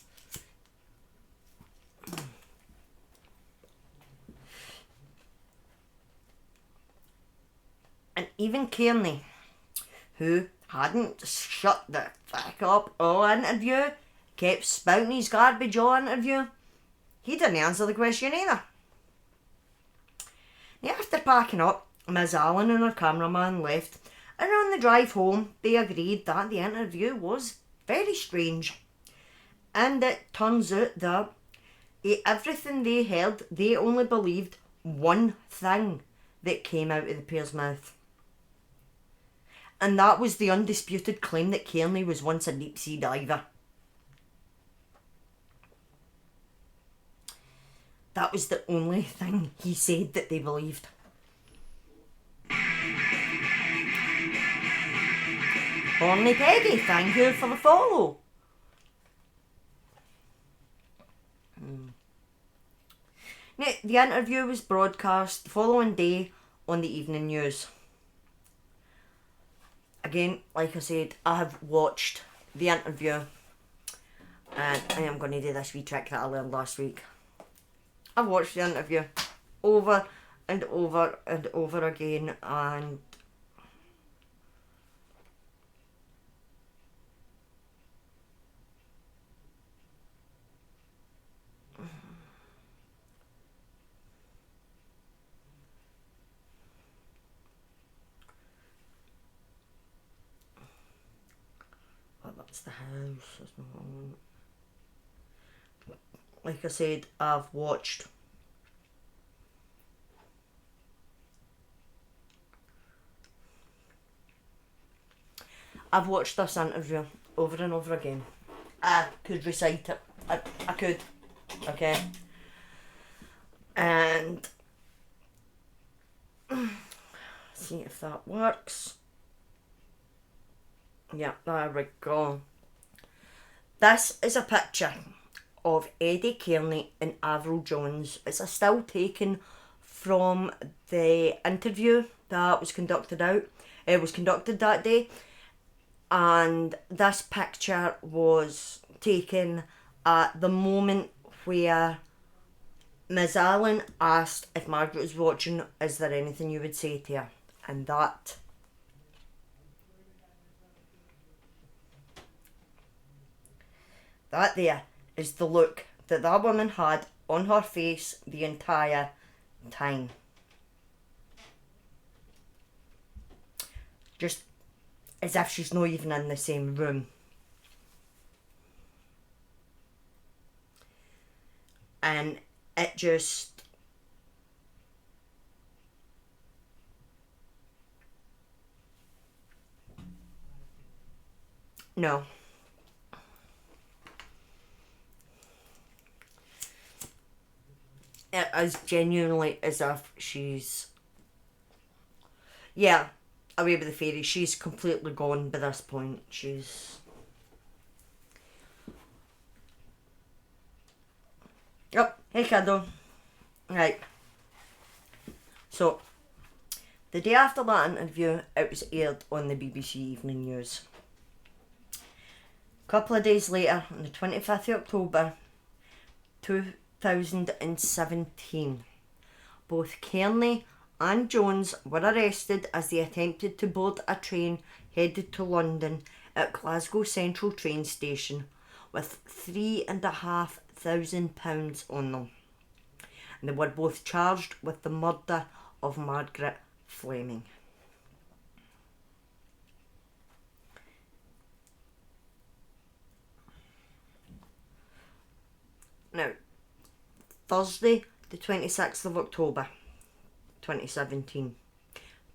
and even Kearney, who hadn't shut the fuck up all interview, kept spouting his garbage all interview, he didn't answer the question either. Now, after packing up, Ms. Allen and her cameraman left, and on the drive home, they agreed that the interview was very strange. And it turns out that everything they heard, they only believed one thing that came out of the pair's mouth. And that was the undisputed claim that Kearney was once a deep sea diver. That was the only thing he said that they believed. Horny Peggy, thank you for the follow. Now, the interview was broadcast the following day on the evening news. Again, like I said, I have watched the interview, and I am going to do this wee trick that I learned last week. I've watched the interview over and over and over again, and that's the house. That's not what I want. Like I said, I've watched this interview over and over again. I could recite it. I could. Okay. And see if that works. Yeah, there we go. This is a picture of Eddie Kearney and Avril Jones. It's a still taken from the interview that was conducted that day, and this picture was taken at the moment where Ms. Allen asked if Margaret was watching, is there anything you would say to her? And that there is the look that woman had on her face the entire time. Just as if she's not even in the same room. And it just... No. It is genuinely as if she's... Yeah, away with the fairy. She's completely gone by this point. She's... Yep, hey kiddo. Right. So, the day after that interview, it was aired on the BBC Evening News. A couple of days later, on the 25th of October 2017, both Kearney and Jones were arrested as they attempted to board a train headed to London at Glasgow Central train station with £3,500 on them. And they were both charged with the murder of Margaret Fleming. Thursday, the 26th of October, 2017.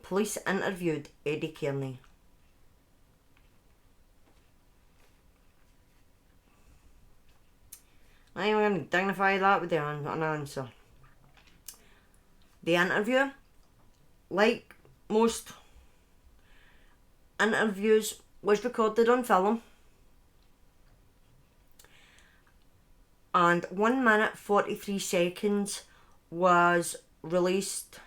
Police interviewed Eddie Kearney. I'm going to dignify that with an answer. The interview, like most interviews, was recorded on film. And 1 minute 43 seconds was released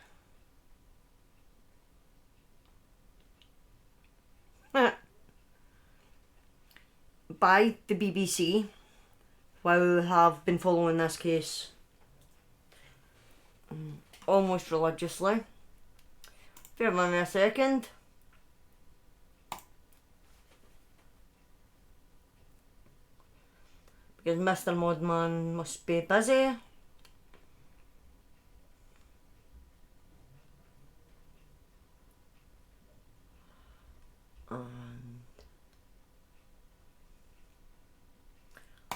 by the BBC, who have been following this case almost religiously. Bear with me a second. Because Mr. Modman must be busy. And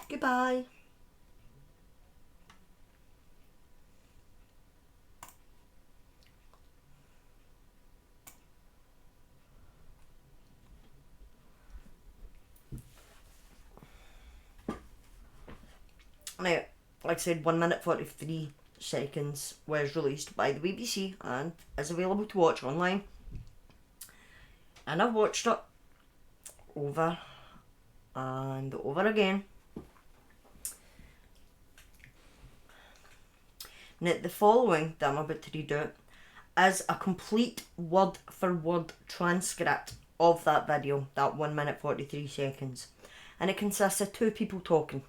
goodbye. Now, like I said, 1 minute 43 seconds was released by the BBC and is available to watch online. And I've watched it over and over again. Now, the following that I'm about to read out is a complete word for word transcript of that video, that 1 minute 43 seconds. And it consists of two people talking.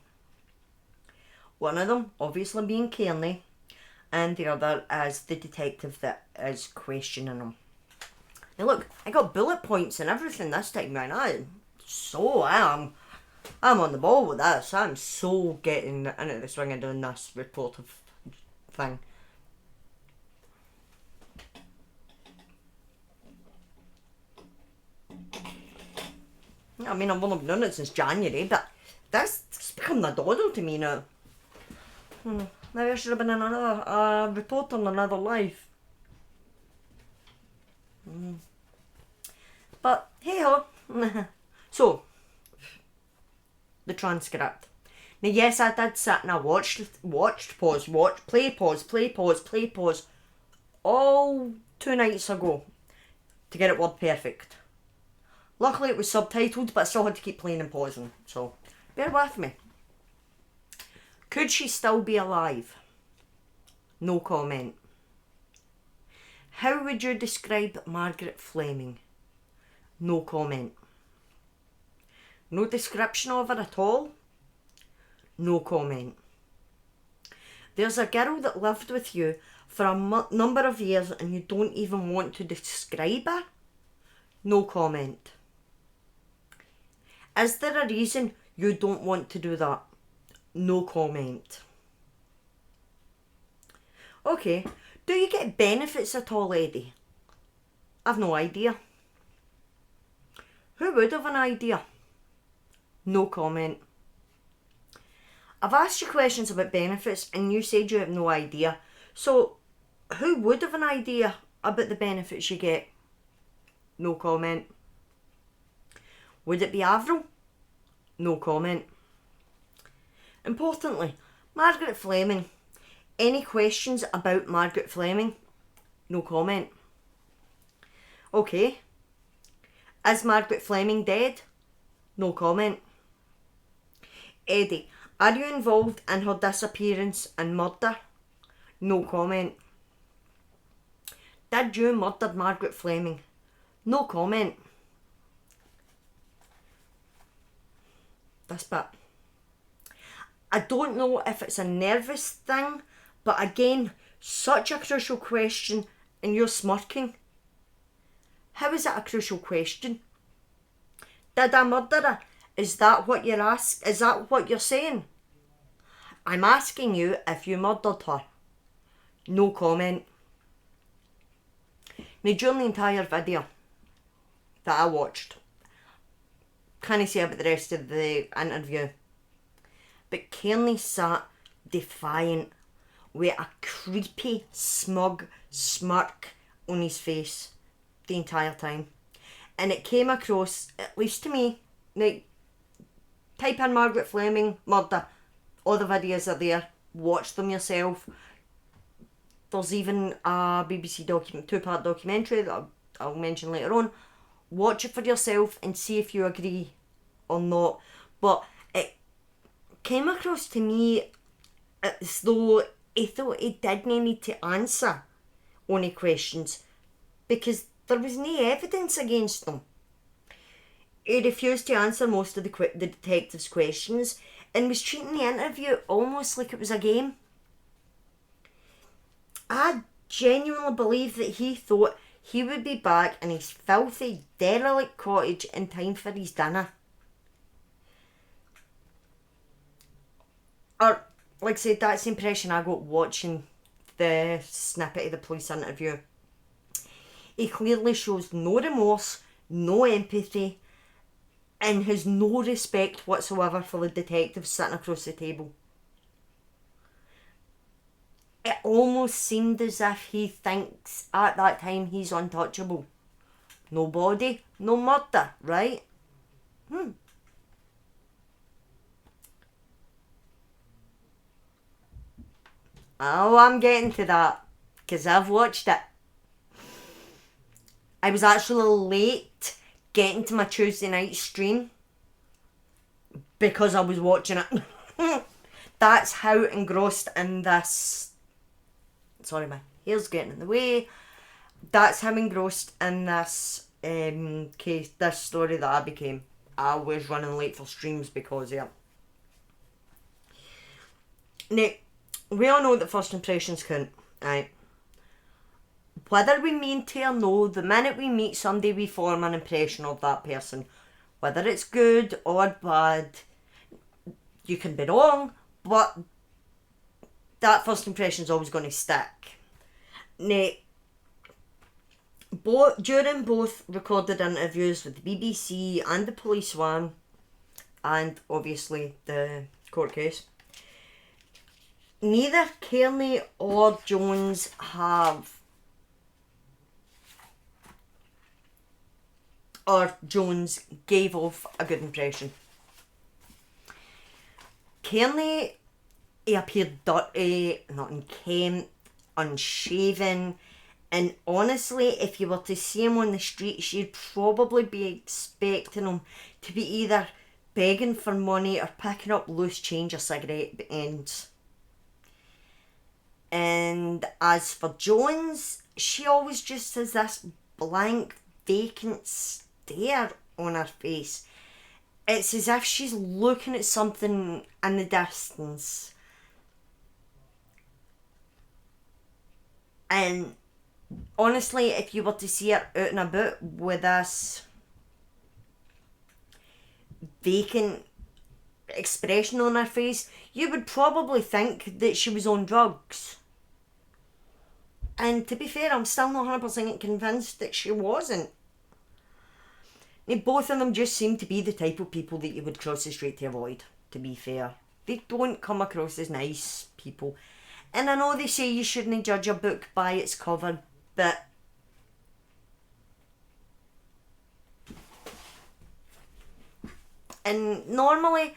One of them obviously being Kearney, and the other is the detective that is questioning him. Now look, I got bullet points and everything this time, man. I'm on the ball with this. I'm so getting into the swing of doing this reportive thing. I mean, I've only been doing it since January, but it's become a doddle to me now. Maybe I should have been in another reporter in another life. But hey ho. So, the transcript. Now yes, I did sit and I watched, play, pause, all 2 nights ago to get it word perfect. Luckily it was subtitled, but I still had to keep playing and pausing, so bear with me. Could she still be alive? No comment. How would you describe Margaret Fleming? No comment. No description of her at all? No comment. There's a girl that lived with you for a number of years and you don't even want to describe her? No comment. Is there a reason you don't want to do that? No comment. Okay, do you get benefits at all, Eddie? I've no idea. Who would have an idea? No comment. I've asked you questions about benefits and you said you have no idea. So, who would have an idea about the benefits you get? No comment. Would it be Avril? No comment. Importantly, Margaret Fleming. Any questions about Margaret Fleming? No comment. Okay. Is Margaret Fleming dead? No comment. Eddie, are you involved in her disappearance and murder? No comment. Did you murder Margaret Fleming? No comment. This bit. I don't know if it's a nervous thing, but again, such a crucial question and you're smirking. How is it a crucial question? Did I murder her? Is that what is that what you're saying? I'm asking you if you murdered her. No comment. Now during the entire video that I watched, can't say about the rest of the interview, but Kearney sat defiant, with a creepy, smug smirk on his face the entire time. And it came across, at least to me, like, type in Margaret Fleming murder. All the videos are there. Watch them yourself. There's even a BBC two-part documentary that I'll mention later on. Watch it for yourself and see if you agree or not. But it came across to me as though he thought he didn't need to answer any questions because there was no evidence against them. He refused to answer most of the detective's questions and was treating the interview almost like it was a game. I genuinely believe that he thought he would be back in his filthy, derelict cottage in time for his dinner. Or, like I said, that's the impression I got watching the snippet of the police interview. He clearly shows no remorse, no empathy, and has no respect whatsoever for the detective sitting across the table. It almost seemed as if he thinks at that time he's untouchable. No body, no murder, right? Oh, I'm getting to that because I've watched it. I was actually late getting to my Tuesday night stream because I was watching it. That's how engrossed in this. Sorry, my hair's getting in the way. That's how engrossed in this case, this story that I became. I was running late for streams because of it. Now, we all know that first impressions count, right? Whether we mean to or no, the minute we meet somebody, we form an impression of that person. Whether it's good or bad, you can be wrong, but that first impression is always going to stick. Now, during both recorded interviews with the BBC and the police one, and obviously the court case, neither Kearney or Jones have, or Jones gave off a good impression. Kearney, he appeared dirty, not unkempt, unshaven, and honestly, if you were to see him on the streets, you'd probably be expecting him to be either begging for money or picking up loose change or cigarette ends. And as for Jones, she always just has this blank, vacant stare on her face. It's as if she's looking at something in the distance. And honestly, if you were to see her out and about with this vacant expression on her face, you would probably think that she was on drugs. And to be fair, I'm still not 100% convinced that she wasn't. Both of them just seem to be the type of people that you would cross the street to avoid, to be fair. They don't come across as nice people. And I know they say you shouldn't judge a book by its cover, but and normally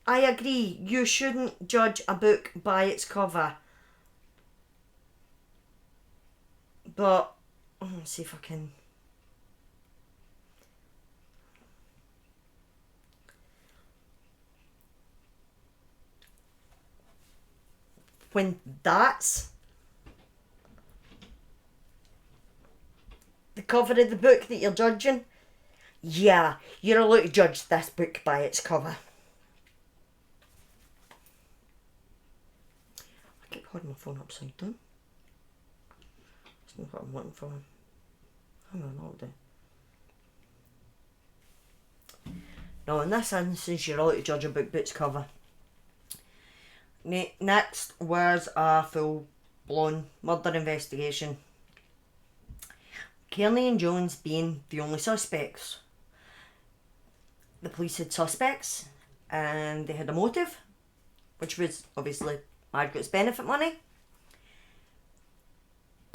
I agree, you shouldn't judge a book by its cover. But let's see if I can. When that's the cover of the book that you're judging, yeah, you're allowed to judge this book by its cover. I keep holding my phone upside down. That's not what I'm looking for. Hang on, I'll do. No, in this instance, you're allowed to judge a book by its cover. Next was a full-blown murder investigation. Kearney and Jones being the only suspects. The police had suspects and they had a motive, which was obviously Margaret's benefit money.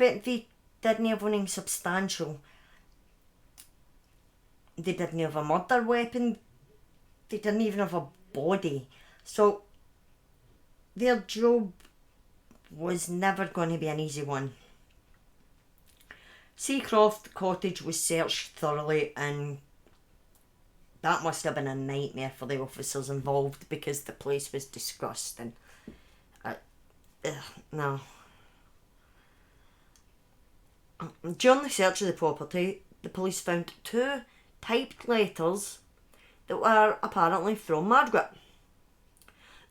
but they didn't have anything substantial. They didn't have a murder weapon. They didn't even have a body. So their job was never going to be an easy one. Seacroft Cottage was searched thoroughly, and that must have been a nightmare for the officers involved because the place was disgusting. No. During the search of the property, the police found 2 typed letters that were apparently from Margaret.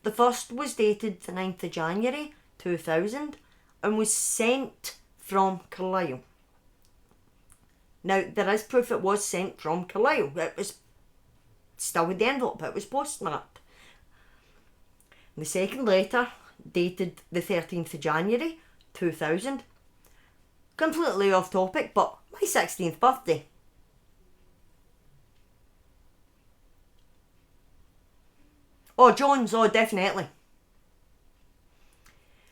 The first was dated the 9th of January 2000 and was sent from Carlisle. Now, there is proof it was sent from Carlisle. It was still with the envelope, it was postmarked. The second letter, dated the 13th of January 2000, completely off topic, but my 16th birthday. Oh, Jones, oh, definitely.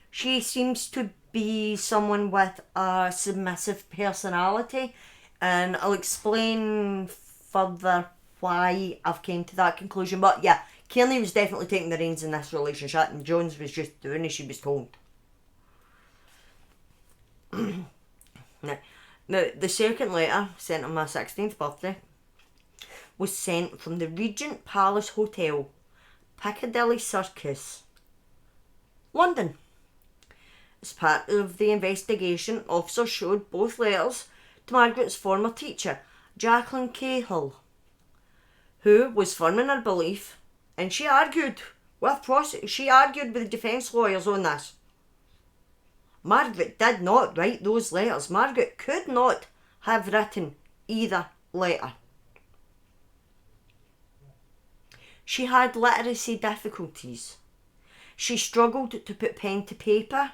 She seems to be someone with a submissive personality, and I'll explain further why I've came to that conclusion. But yeah, Kearney was definitely taking the reins in this relationship, and Jones was just doing as she was told. Now, the second letter, sent on my 16th birthday, was sent from the Regent Palace Hotel, Piccadilly Circus, London. As part of the investigation, officers showed both letters to Margaret's former teacher, Jacqueline Cahill, who was firm in her belief, and she argued with the defence lawyers on this. Margaret did not write those letters. Margaret could not have written either letter. She had literacy difficulties. She struggled to put pen to paper.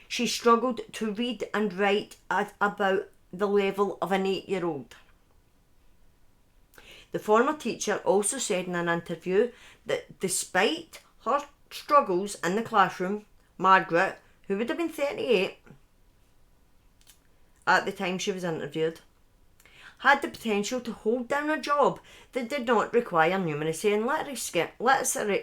She struggled to read and write at about the level of an 8-year-old. The former teacher also said in an interview that despite her struggles in the classroom, Margaret, who would have been 38 at the time she was interviewed, had the potential to hold down a job that did not require numeracy and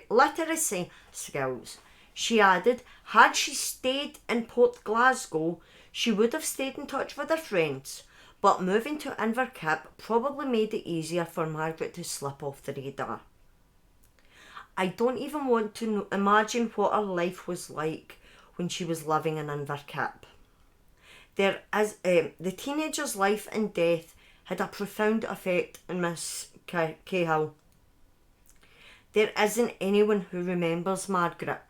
literacy skills. She added, had she stayed in Port Glasgow, she would have stayed in touch with her friends, but moving to Inverkip probably made it easier for Margaret to slip off the radar. I don't even want to imagine what her life was like when she was living in Inverkip. The teenager's life and death had a profound effect on Miss Cahill. There isn't anyone who remembers Margaret.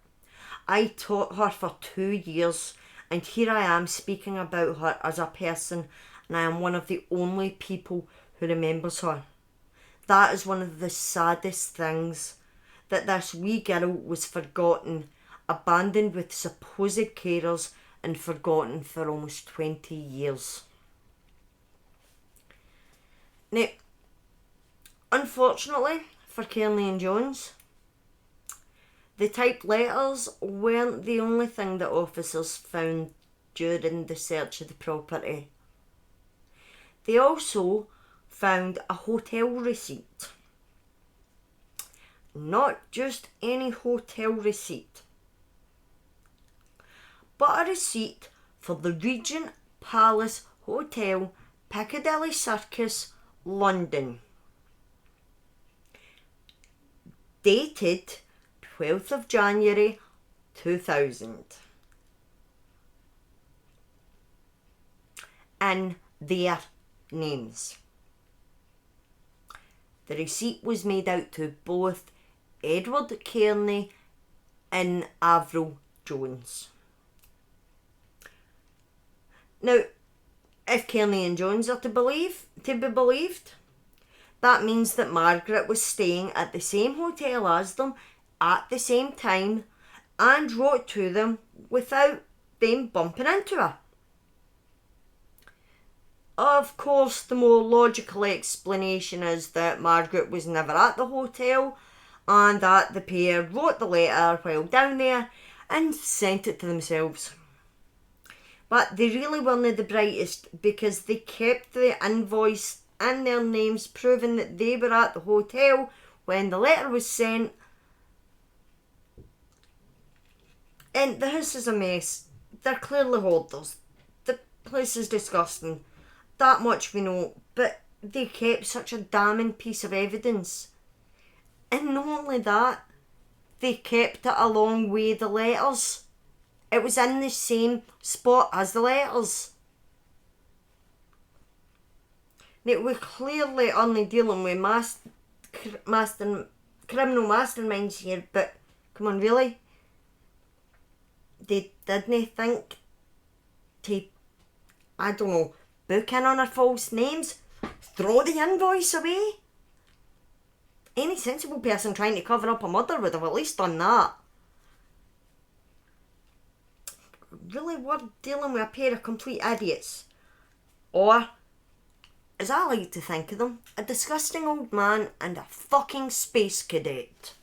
I taught her for 2 years, and here I am speaking about her as a person, and I am one of the only people who remembers her. That is one of the saddest things, that this wee girl was forgotten, abandoned with supposed carers, and forgotten for almost 20 years. Now, unfortunately for Kearney and Jones, the typed letters weren't the only thing that officers found during the search of the property. They also found a hotel receipt. Not just any hotel receipt, but a receipt for the Regent Palace Hotel, Piccadilly Circus, London. Dated 12th of January 2000. In their names. The receipt was made out to both Edward Kearney and Avril Jones. Now, if Kearney and Jones are to be believed, that means that Margaret was staying at the same hotel as them at the same time and wrote to them without them bumping into her. Of course, the more logical explanation is that Margaret was never at the hotel and that the pair wrote the letter while down there and sent it to themselves. But they really weren't the brightest because they kept the invoice and their names proving that they were at the hotel when the letter was sent. And the house is a mess. They're clearly hoarders. The place is disgusting. That much we know. But they kept such a damning piece of evidence. And not only that, they kept it along with the letters. It was in the same spot as the letters. Now, we're clearly only dealing with criminal masterminds here, but come on, really? They didn't think to, I don't know, book in on our false names, throw the invoice away? Any sensible person trying to cover up a murder would have at least done that. Really, we're dealing with a pair of complete idiots. Or, as I like to think of them, a disgusting old man and a fucking space cadet.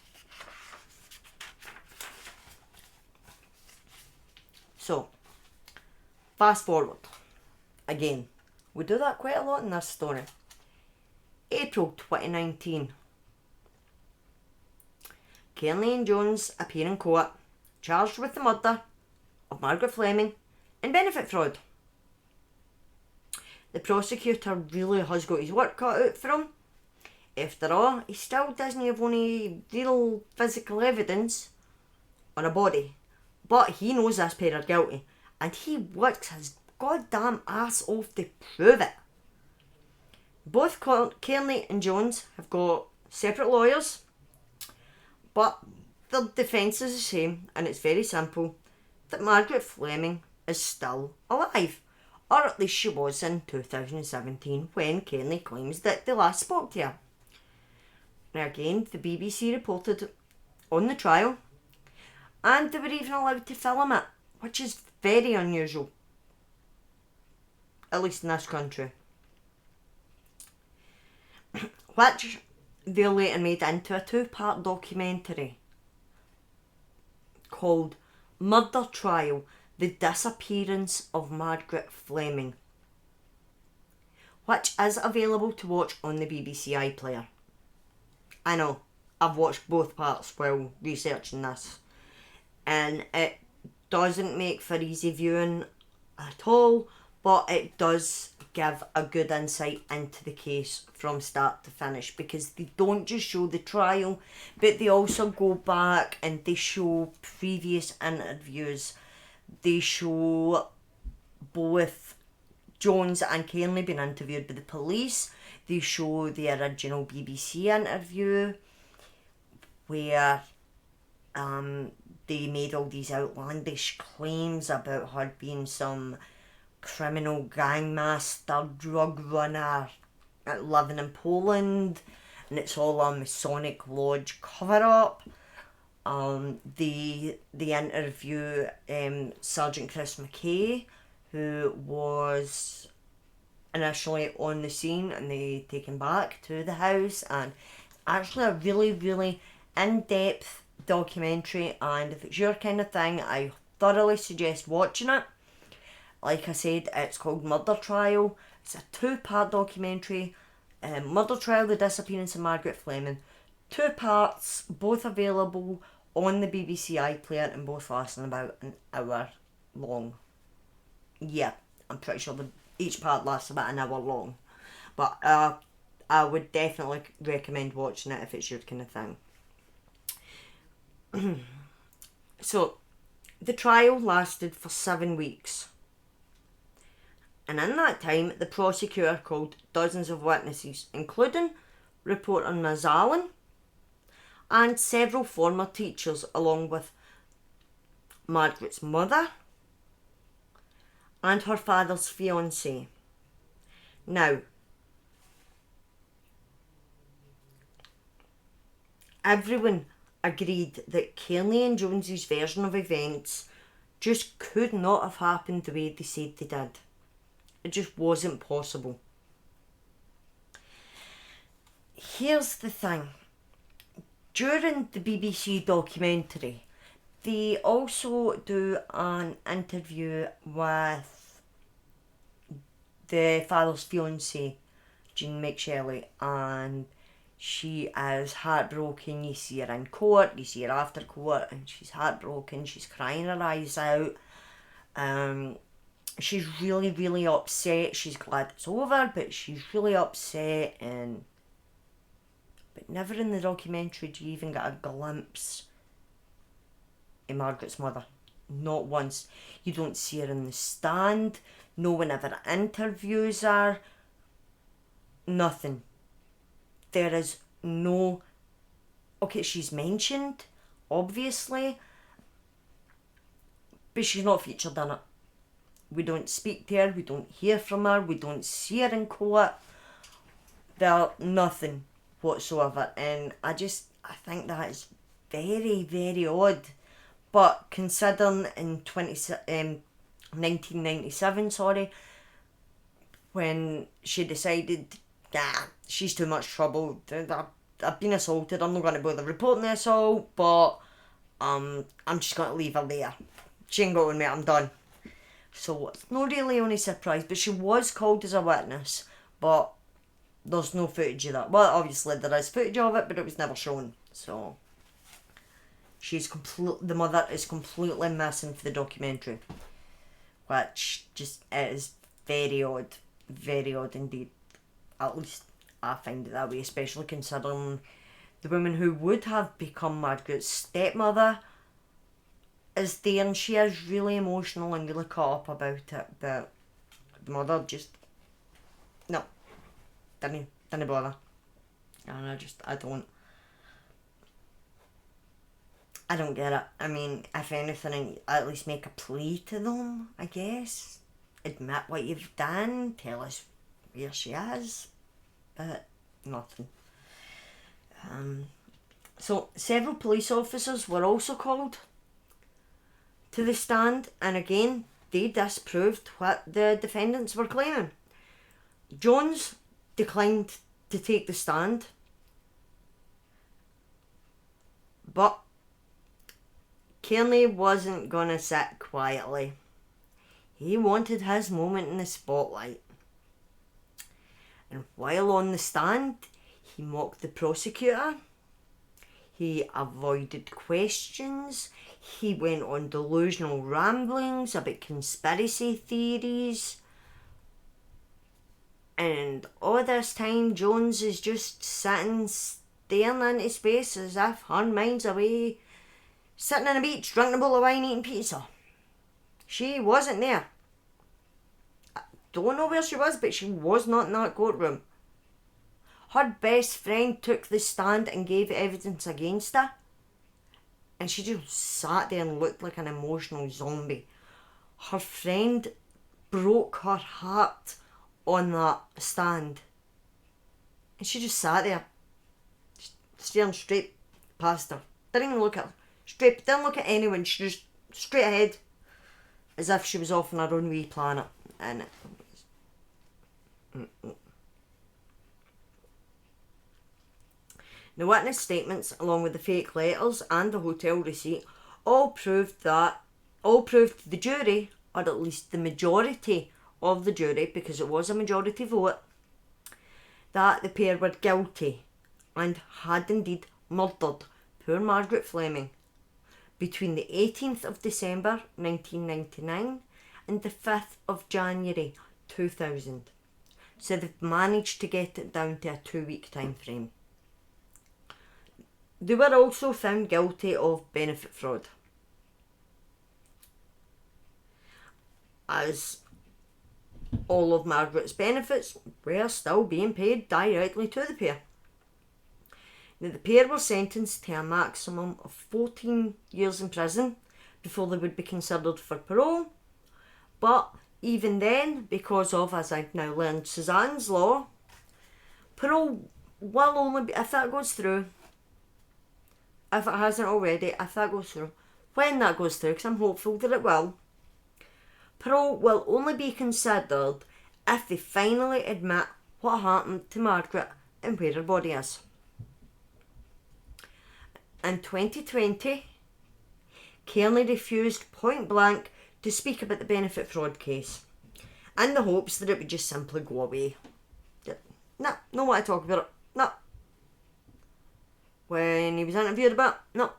So, fast forward. Again, we do that quite a lot in this story. April 2019. Kenley and Jones appear in court, charged with the murder of Margaret Fleming and benefit fraud. The prosecutor really has got his work cut out for him. After all, he still doesn't have any real physical evidence on a body. But he knows this pair are guilty, and he works his goddamn ass off to prove it. Both Kenley and Jones have got separate lawyers, but their defence is the same, and it's very simple, that Margaret Fleming is still alive. Or at least she was in 2017 when Kenley claims that they last spoke to her. Now again, the BBC reported on the trial, and they were even allowed to film it, which is very unusual. At least in this country. Which they later made into a 2-part documentary called Murder Trial: The Disappearance of Margaret Fleming, which is available to watch on the BBC iPlayer. I know, I've watched both parts while researching this, and it doesn't make for easy viewing at all, but it does give a good insight into the case from start to finish, because they don't just show the trial, but they also go back and they show previous interviews. They show both Jones and Kenley being interviewed by the police. They show the original BBC interview where they made all these outlandish claims about her being some criminal gangmaster, drug runner, living in Poland, and it's all a Masonic Lodge cover-up. They interview Sergeant Chris McKay, who was initially on the scene, and they take him back to the house, and actually a really, really in-depth documentary, and if it's your kind of thing, I thoroughly suggest watching it. Like I said, it's called Murder Trial. It's a 2-part documentary. Murder Trial: The Disappearance of Margaret Fleming. 2 parts, both available on the BBC iPlayer, and both lasting about an hour long. Yeah, I'm pretty sure each part lasts about an hour long. But I would definitely recommend watching it if it's your kind of thing. So, the trial lasted for 7 weeks. And in that time, the prosecutor called dozens of witnesses, including reporter Ms Allen and several former teachers, along with Margaret's mother and her father's fiancé. Now, everyone agreed that Kenley and Jones's version of events just could not have happened the way they said they did. It just wasn't possible. Here's the thing. During the BBC documentary, they also do an interview with the father's fiancée, Jean McShelley, and she is heartbroken. You see her in court, you see her after court, and she's heartbroken, she's crying her eyes out. She's really, really upset. She's glad it's over, but she's really upset, but never in the documentary do you even get a glimpse of Margaret's mother. Not once. You don't see her in the stand. No one ever interviews her. Nothing. There is no... Okay, she's mentioned, obviously, but she's not featured in it. We don't speak to her, we don't hear from her, we don't see her in court. There's nothing whatsoever, and I think that is very, very odd. But considering in 1997, when she decided, she's too much trouble, I've been assaulted, I'm not going to bother reporting the assault, but I'm just going to leave her there. She ain't going with me, I'm done. So it's not really any surprise, but she was called as a witness, but there's no footage of that. Well, obviously there is footage of it, but it was never shown. So the mother is completely missing for the documentary, which just is very odd indeed. At least I find it that way, especially considering the woman who would have become Margaret's stepmother is there, and she is really emotional and really caught up about it, but the mother just didn't bother. And I don't get it. I mean, if anything, at least make a plea to them, I guess. Admit what you've done, tell us where she is, but nothing. So several police officers were also called to the stand, and again they disproved what the defendants were claiming. Jones declined to take the stand, but Kearney wasn't gonna sit quietly. He wanted his moment in the spotlight, and while on the stand he mocked the prosecutor, he avoided questions, he went on delusional ramblings about conspiracy theories, and all this time Jones is just sitting staring into space as if her mind's away, sitting on a beach, drinking a bowl of wine, eating pizza. She wasn't there. I don't know where she was, but she was not in that courtroom. Her best friend took the stand and gave evidence against her, and she just sat there and looked like an emotional zombie. Her friend broke her heart on that stand, and she just sat there, staring straight past her. Didn't even look at her. Didn't look at anyone. She just straight ahead, as if she was off on her own wee planet. And the witness statements, along with the fake letters and the hotel receipt, all proved to the jury, or at least the majority of the jury, because it was a majority vote, that the pair were guilty and had indeed murdered poor Margaret Fleming between the 18th of December 1999 and the 5th of January 2000. So they've managed to get it down to a 2-week time frame. They were also found guilty of benefit fraud, as all of Margaret's benefits were still being paid directly to the pair. Now, the pair were sentenced to a maximum of 14 years in prison before they would be considered for parole, but even then, because of, as I've now learned, Suzanne's law, parole will only be, if that goes through, if it hasn't already, if that goes through, when that goes through, because I'm hopeful that it will, parole will only be considered if they finally admit what happened to Margaret and where her body is. In 2020, Kearney refused point blank to speak about the benefit fraud case, in the hopes that it would just simply go away. Nah, no want to talk about it. Nah. When he was interviewed about it, no.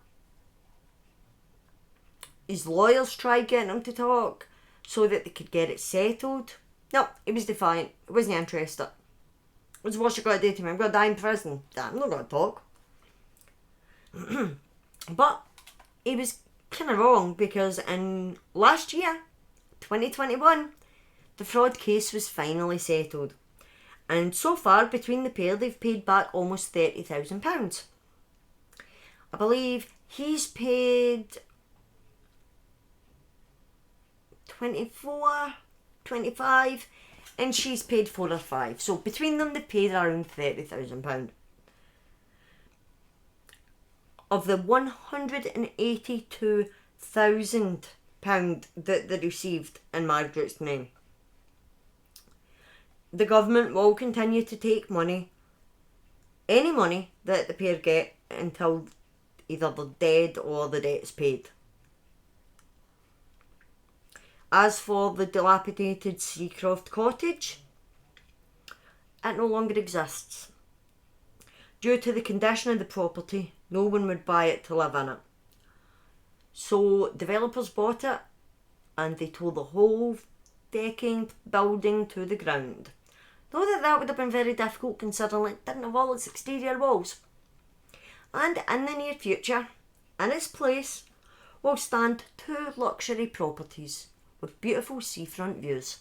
His lawyers tried getting him to talk so that they could get it settled. No, he was defiant. He wasn't interested. What's you got to do to me? I'm going to die in prison. I'm not going to talk. But he was kind of wrong, because in last year, 2021, the fraud case was finally settled. And so far, between the pair, they've paid back almost £30,000. I believe he's paid 24, 25, and she's paid 4 or 5. So between them, they paid around £30,000. Of the £182,000 that they received in Margaret's name, the government will continue to take any money that the pair get, until either they're dead or the debt's paid. As for the dilapidated Seacroft cottage, it no longer exists. Due to the condition of the property, no one would buy it to live in it. So developers bought it, and they tore the whole decking building to the ground. Though that would have been very difficult, considering it didn't have all its exterior walls. And in the near future, in its place, will stand 2 luxury properties with beautiful seafront views.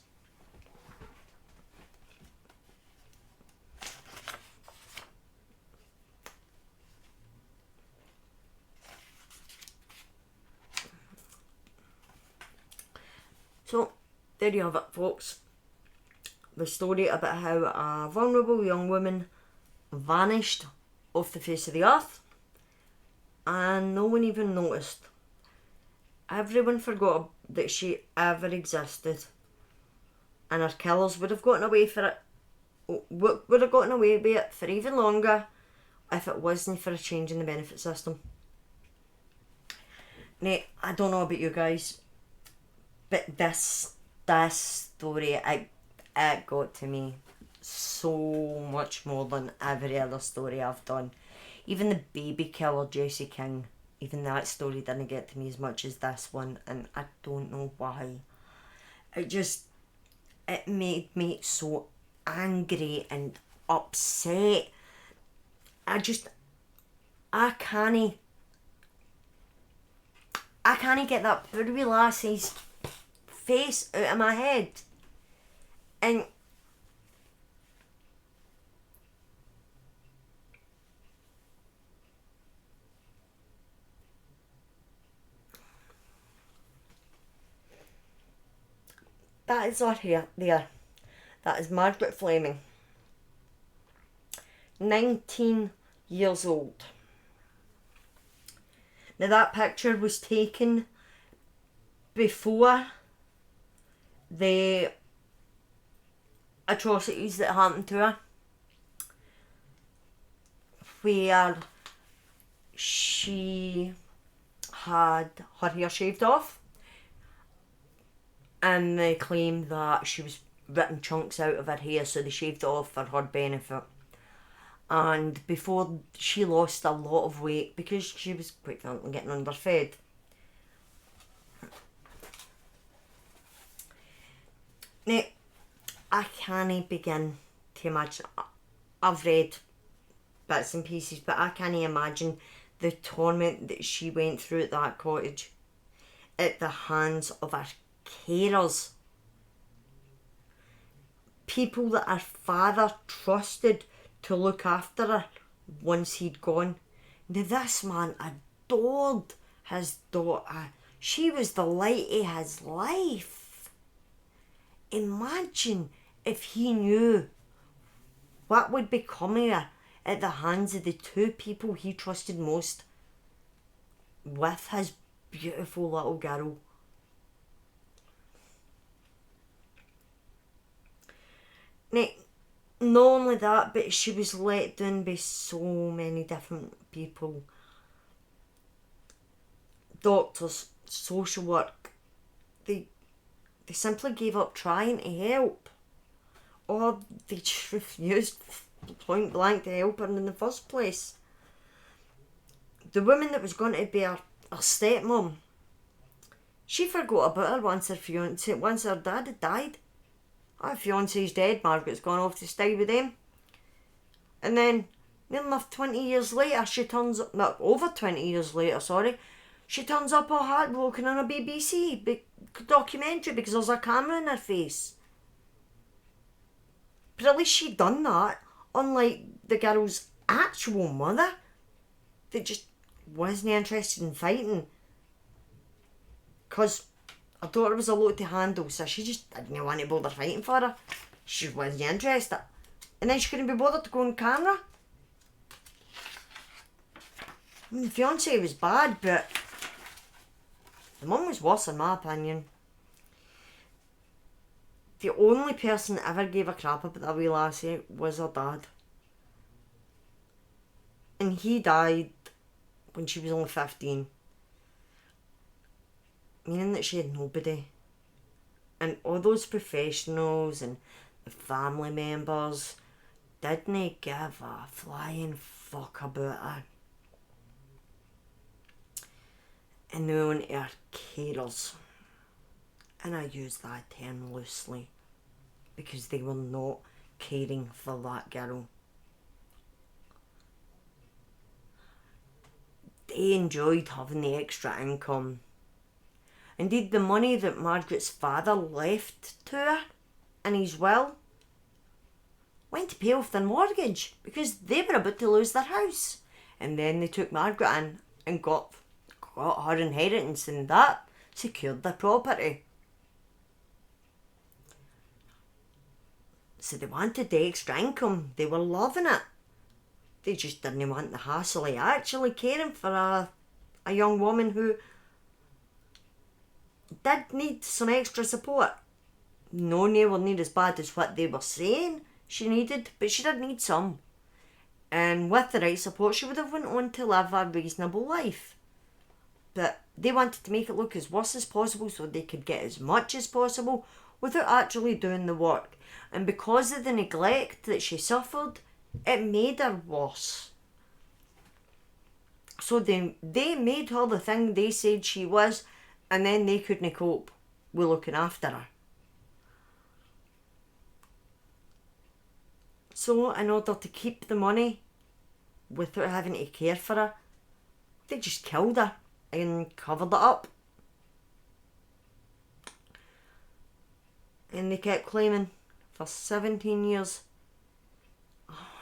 So, there you have it, folks. The story about how a vulnerable young woman vanished off the face of the earth, and no one even noticed. Everyone forgot that she ever existed, and her killers would have gotten away with it for even longer if it wasn't for a change in the benefit system. Now, I don't know about you guys, but this story, it got to me so much more than every other story I've done. Even the baby killer, Jesse King, even that story didn't get to me as much as this one, and I don't know why. It made me so angry and upset. I can't get that poor wee lassie's face out of my head. And that is her here, there. That is Margaret Fleming. 19 years old. Now, that picture was taken before the atrocities that happened to her, where she had her hair shaved off, and they claim that she was ripping chunks out of her hair, so they shaved it off for her benefit. And before, she lost a lot of weight because she was quite frankly getting underfed. Now, I can't begin to imagine. I've read bits and pieces, but I can't imagine the torment that she went through at that cottage at the hands of her carers. People that her father trusted to look after her once he'd gone. Now, this man adored his daughter. She was the light of his life. Imagine if he knew what would become of her at the hands of the 2 people he trusted most with his beautiful little girl. Now, not only that, but she was let down by so many different people. Doctors, social work, they They simply gave up trying to help. Or they just refused point blank to help her in the first place. The woman that was going to be her stepmom, she forgot about her once her dad had died. Her fiance's dead, Margaret's gone off to stay with them. And then, near enough 20 years later, over 20 years later, she turns up all heartbroken on a BBC documentary because there's a camera in her face. But at least she'd done that, unlike the girl's actual mother, that just wasn't interested in fighting. Because her daughter was a lot to handle, so she just didn't want to bother fighting for her. She wasn't interested. And then she couldn't be bothered to go on camera. I mean, the fiancé was bad, but the mum was worse in my opinion. The only person that ever gave a crap about that wee lassie was her dad. And he died when she was only 15. Meaning that she had nobody. And all those professionals and the family members didn't give a flying fuck about her. And they only her carers. And I use that term loosely because they were not caring for that girl. They enjoyed having the extra income. Indeed, the money that Margaret's father left to her in his will went to pay off their mortgage because they were about to lose their house. And then they took Margaret in and got her inheritance, and that secured their property. So they wanted the extra income. They were loving it. They just didn't want the hassle of actually caring for a young woman who did need some extra support. No nowhere near as bad as what they were saying she needed, but she did need some. And with the right support, she would have went on to live a reasonable life. But they wanted to make it look as worse as possible so they could get as much as possible without actually doing the work. And because of the neglect that she suffered, it made her worse. So they made her the thing they said she was, and then they couldn't cope with looking after her. So in order to keep the money without having to care for her, they just killed her and covered it up. And they kept claiming for 17 years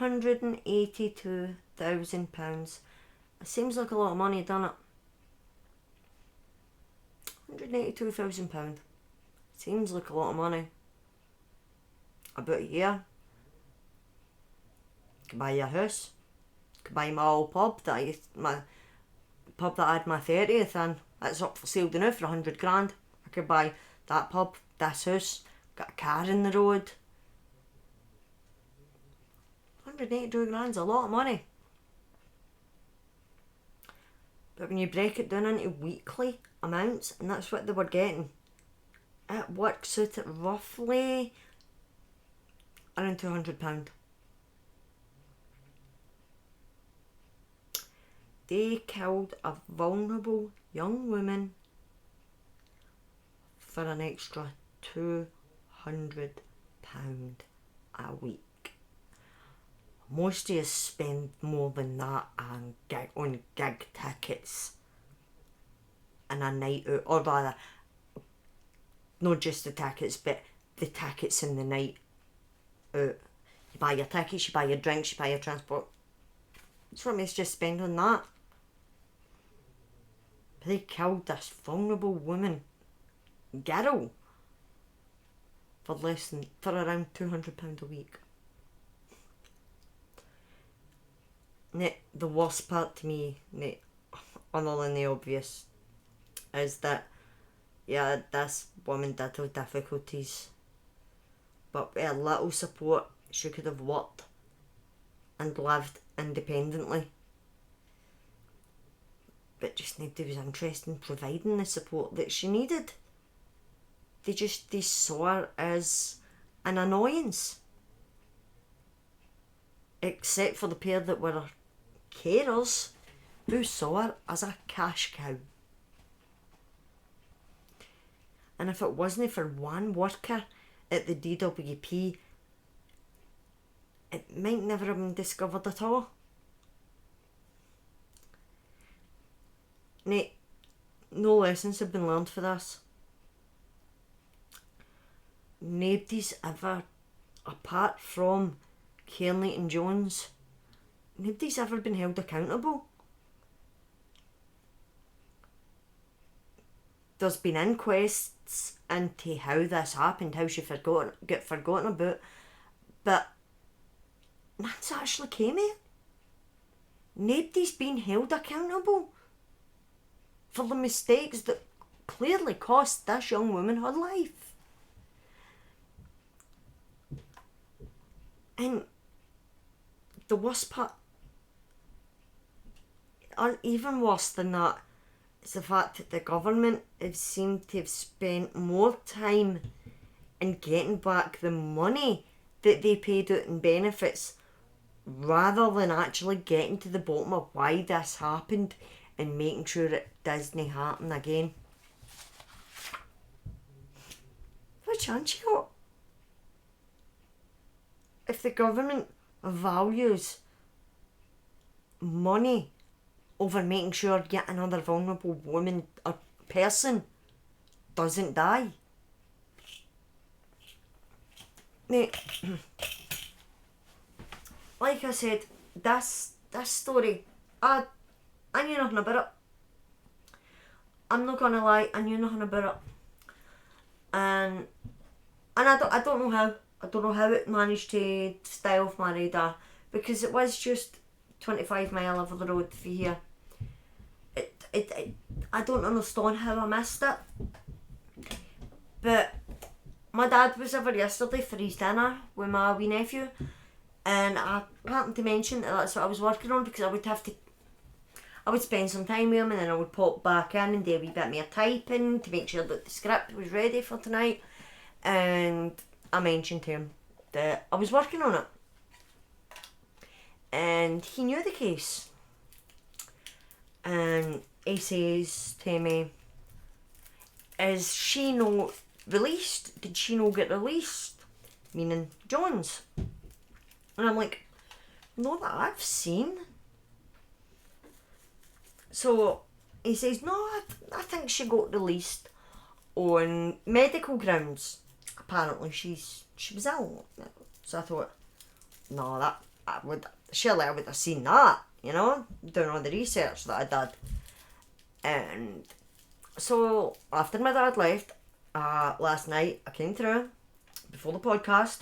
£182,000. It seems like a lot of money, doesn't it? £182,000. Seems like a lot of money. About a year. Could buy your house. Could buy my old pub that I had my 30th in. That's up for sale now for 100 grand. I could buy that pub, this house, got a car in the road. 182 grand's a lot of money. But when you break it down into weekly amounts, and that's what they were getting, it works out at roughly around £200. They killed a vulnerable young woman for an extra £200 a week. Most of us spend more than that on gig tickets and a night out, or rather, not just the tickets, but the tickets in the night out. You buy your tickets, you buy your drinks, you buy your transport. That's what makes just spend on that. But they killed this vulnerable woman, girl, for around £200 a week. The worst part to me, other than the obvious, is that, yeah, this woman did have difficulties, but with a little support, she could have worked and lived independently. But just nobody was interested in providing the support that she needed. they saw her as an annoyance. Except for the pair that were her carers, who saw her as a cash cow. And if it wasn't for one worker at the DWP, it might never have been discovered at all. No lessons have been learned for this. Nobody's ever, apart from Kearney and Jones, nobody's ever been held accountable. There's been inquests into how this happened, how she got forgotten about, but nothing's actually came of it. Nobody's been held accountable for the mistakes that clearly cost this young woman her life. And the worst part, or even worse than that, is the fact that the government have seemed to have spent more time in getting back the money that they paid out in benefits rather than actually getting to the bottom of why this happened and making sure it doesn't happen again. What chance you got? If the government values money over making sure yet another vulnerable woman or person doesn't die. Now, like I said, this story, I knew nothing about it. I'm not gonna lie, I knew nothing about it. And I don't know how. I don't know how it managed to stay off my radar, because it was just 25 mile over the road for here. I don't understand how I missed it. But my dad was over yesterday for his dinner with my wee nephew, and I happened to mention that that's what I was working on, because I would spend some time with him and then I would pop back in and do a wee bit more typing to make sure that the script was ready for tonight. And I mentioned to him that I was working on it. And he knew the case. And he says to me, is she not released? Did she not get released? Meaning Jones. And I'm like, not that I've seen. So he says, no, I think she got released on medical grounds. Apparently she was ill. So I thought, no, surely I would have seen that, doing all the research that I did. And so after my dad left, last night I came through before the podcast,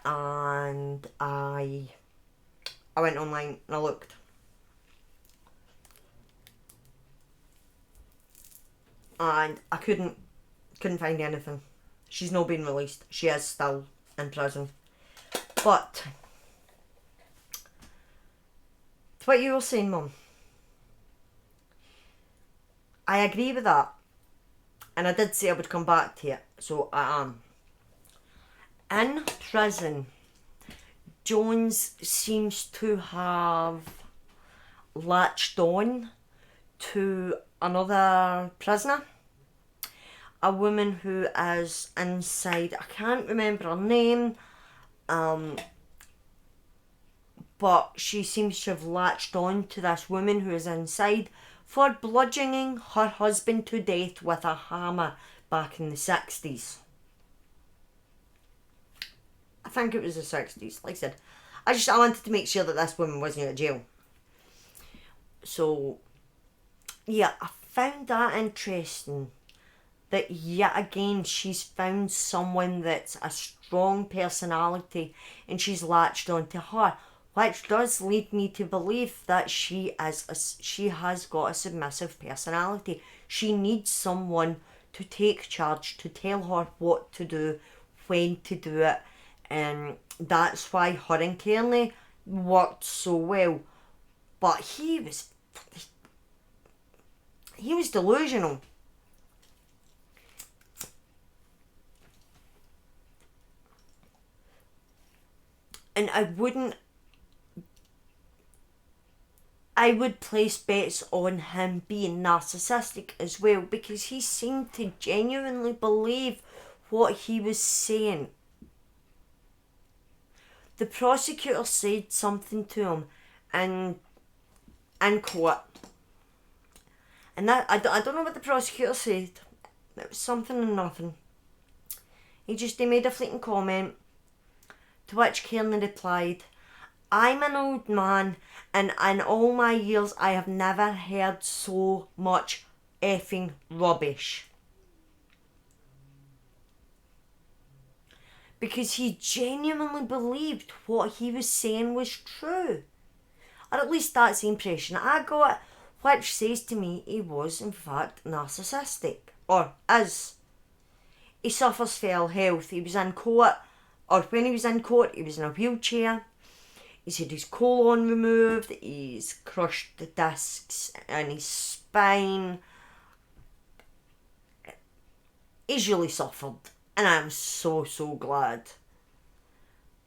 and I went online and I looked. And I couldn't find anything. She's not been released. She is still in prison. But to what you were saying, Mum, I agree with that. And I did say I would come back to it. So I am. In prison, Jones seems to have latched on to another prisoner, a woman who is inside. I can't remember her name, but she seems to have latched on to this woman who is inside for bludgeoning her husband to death with a hammer back in the 60s. I think it was the 60s. Like I said, I wanted to make sure that this woman wasn't out of jail. So yeah, I found that interesting, that yet again she's found someone that's a strong personality and she's latched onto her, which does lead me to believe that she has got a submissive personality. She needs someone to take charge, to tell her what to do, when to do it, and that's why her and Kearney worked so well. But he was delusional. And I would place bets on him being narcissistic as well, because he seemed to genuinely believe what he was saying. The prosecutor said something to him in court, and that I don't know what the prosecutor said. It was something and nothing. He made a fleeting comment, to which Kearney replied, "I'm an old man, and in all my years I have never heard so much effing rubbish." Because he genuinely believed what he was saying was true. Or at least that's the impression I got, which says to me he was in fact narcissistic. Or is. He suffers ill health. He was in court, or when he was in court, he was in a wheelchair. He's had his colon removed, he's crushed the discs in his spine. He's really suffered, and I'm so glad.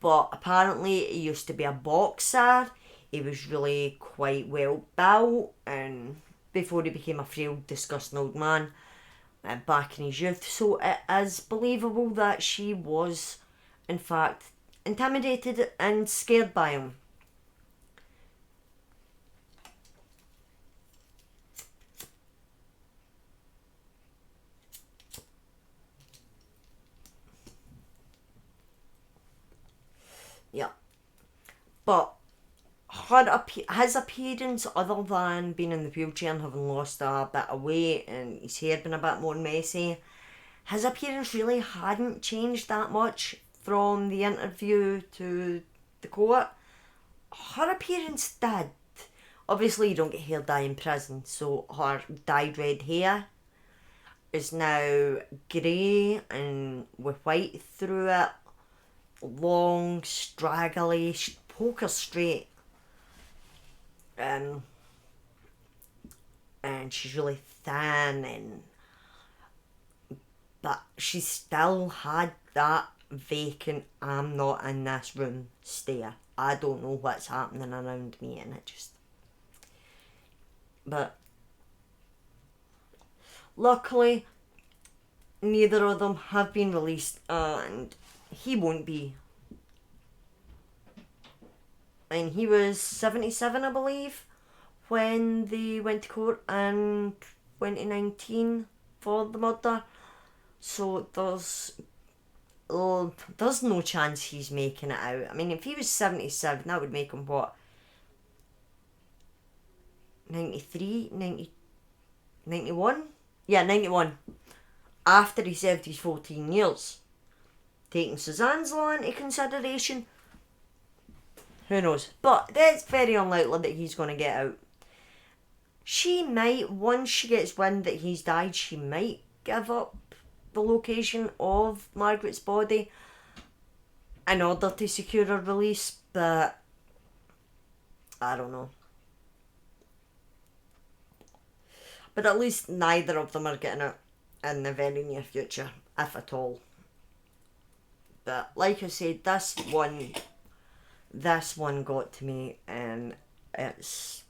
But apparently he used to be a boxer. He was really quite well built, and before he became a frail, disgusting old man back in his youth. So it is believable that she was, in fact, intimidated and scared by him. Yeah. But his appearance, other than being in the wheelchair and having lost a bit of weight and his hair being a bit more messy, his appearance really hadn't changed that much from the interview to the court. Her appearance did. Obviously, you don't get hair dye in prison, so her dyed red hair is now grey and with white through it. Long, straggly, poker straight. And she's really thin, but she still had that vacant "I'm not in this room" stare. I don't know what's happening around me, and it just... But luckily neither of them have been released, and he won't be. And he was 77, I believe, when they went to court in 2019 for the murder. So there's no chance he's making it out. I mean, if he was 77, that would make him what? 93? 91? Yeah, 91. After he served his 14 years. Taking Suzanne's law into consideration, who knows? But it's very unlikely that he's going to get out. She might, once she gets wind that he's died, she might give up the location of Margaret's body in order to secure her release, but I don't know. But at least neither of them are getting it in the very near future, if at all. But like I said, this one got to me, and it's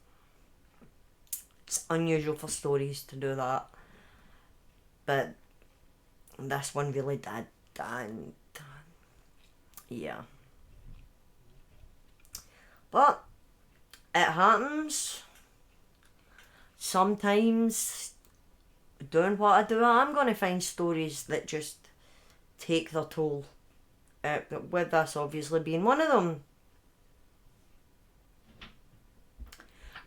unusual for stories to do that, but this one really did, and yeah. But it happens. Sometimes doing what I do, I'm going to find stories that just take their toll, with this obviously being one of them.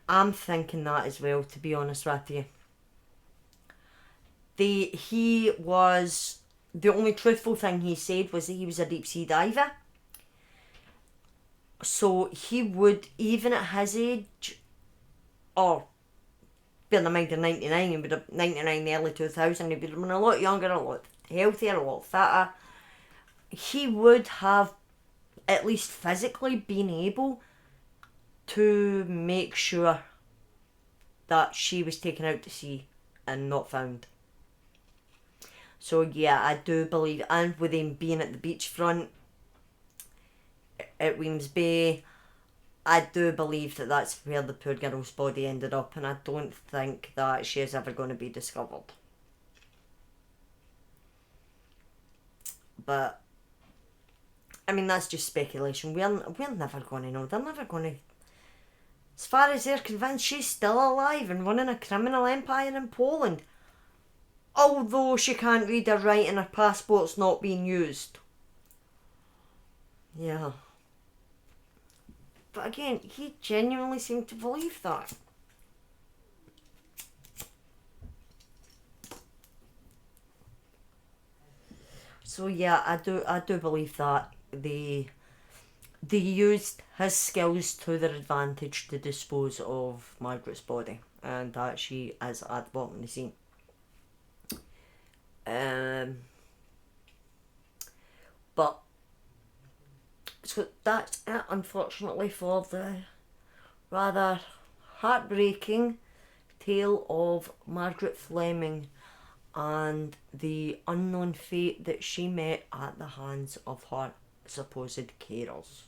I'm thinking that as well, to be honest with you. He was... The only truthful thing he said was that he was a deep sea diver. So he would, even at his age, or bearing in mind in 99, he would have 99, early 2000, he would have been a lot younger, a lot healthier, a lot fitter. He would have at least physically been able to make sure that she was taken out to sea and not found. So yeah, I do believe, and with him being at the beachfront, at Weems Bay. I do believe that that's where the poor girl's body ended up, and I don't think that she is ever going to be discovered. But I mean, that's just speculation. We're never going to know. They're never going to. As far as they're convinced, she's still alive and running a criminal empire in Poland. Although she can't read or write and her passport's not being used. Yeah. But again, he genuinely seemed to believe that. So yeah, I do believe that they used his skills to their advantage to dispose of Margaret's body, and that she is at the bottom of the scene. But so that's it, unfortunately, for the rather heartbreaking tale of Margaret Fleming and the unknown fate that she met at the hands of her supposed carers.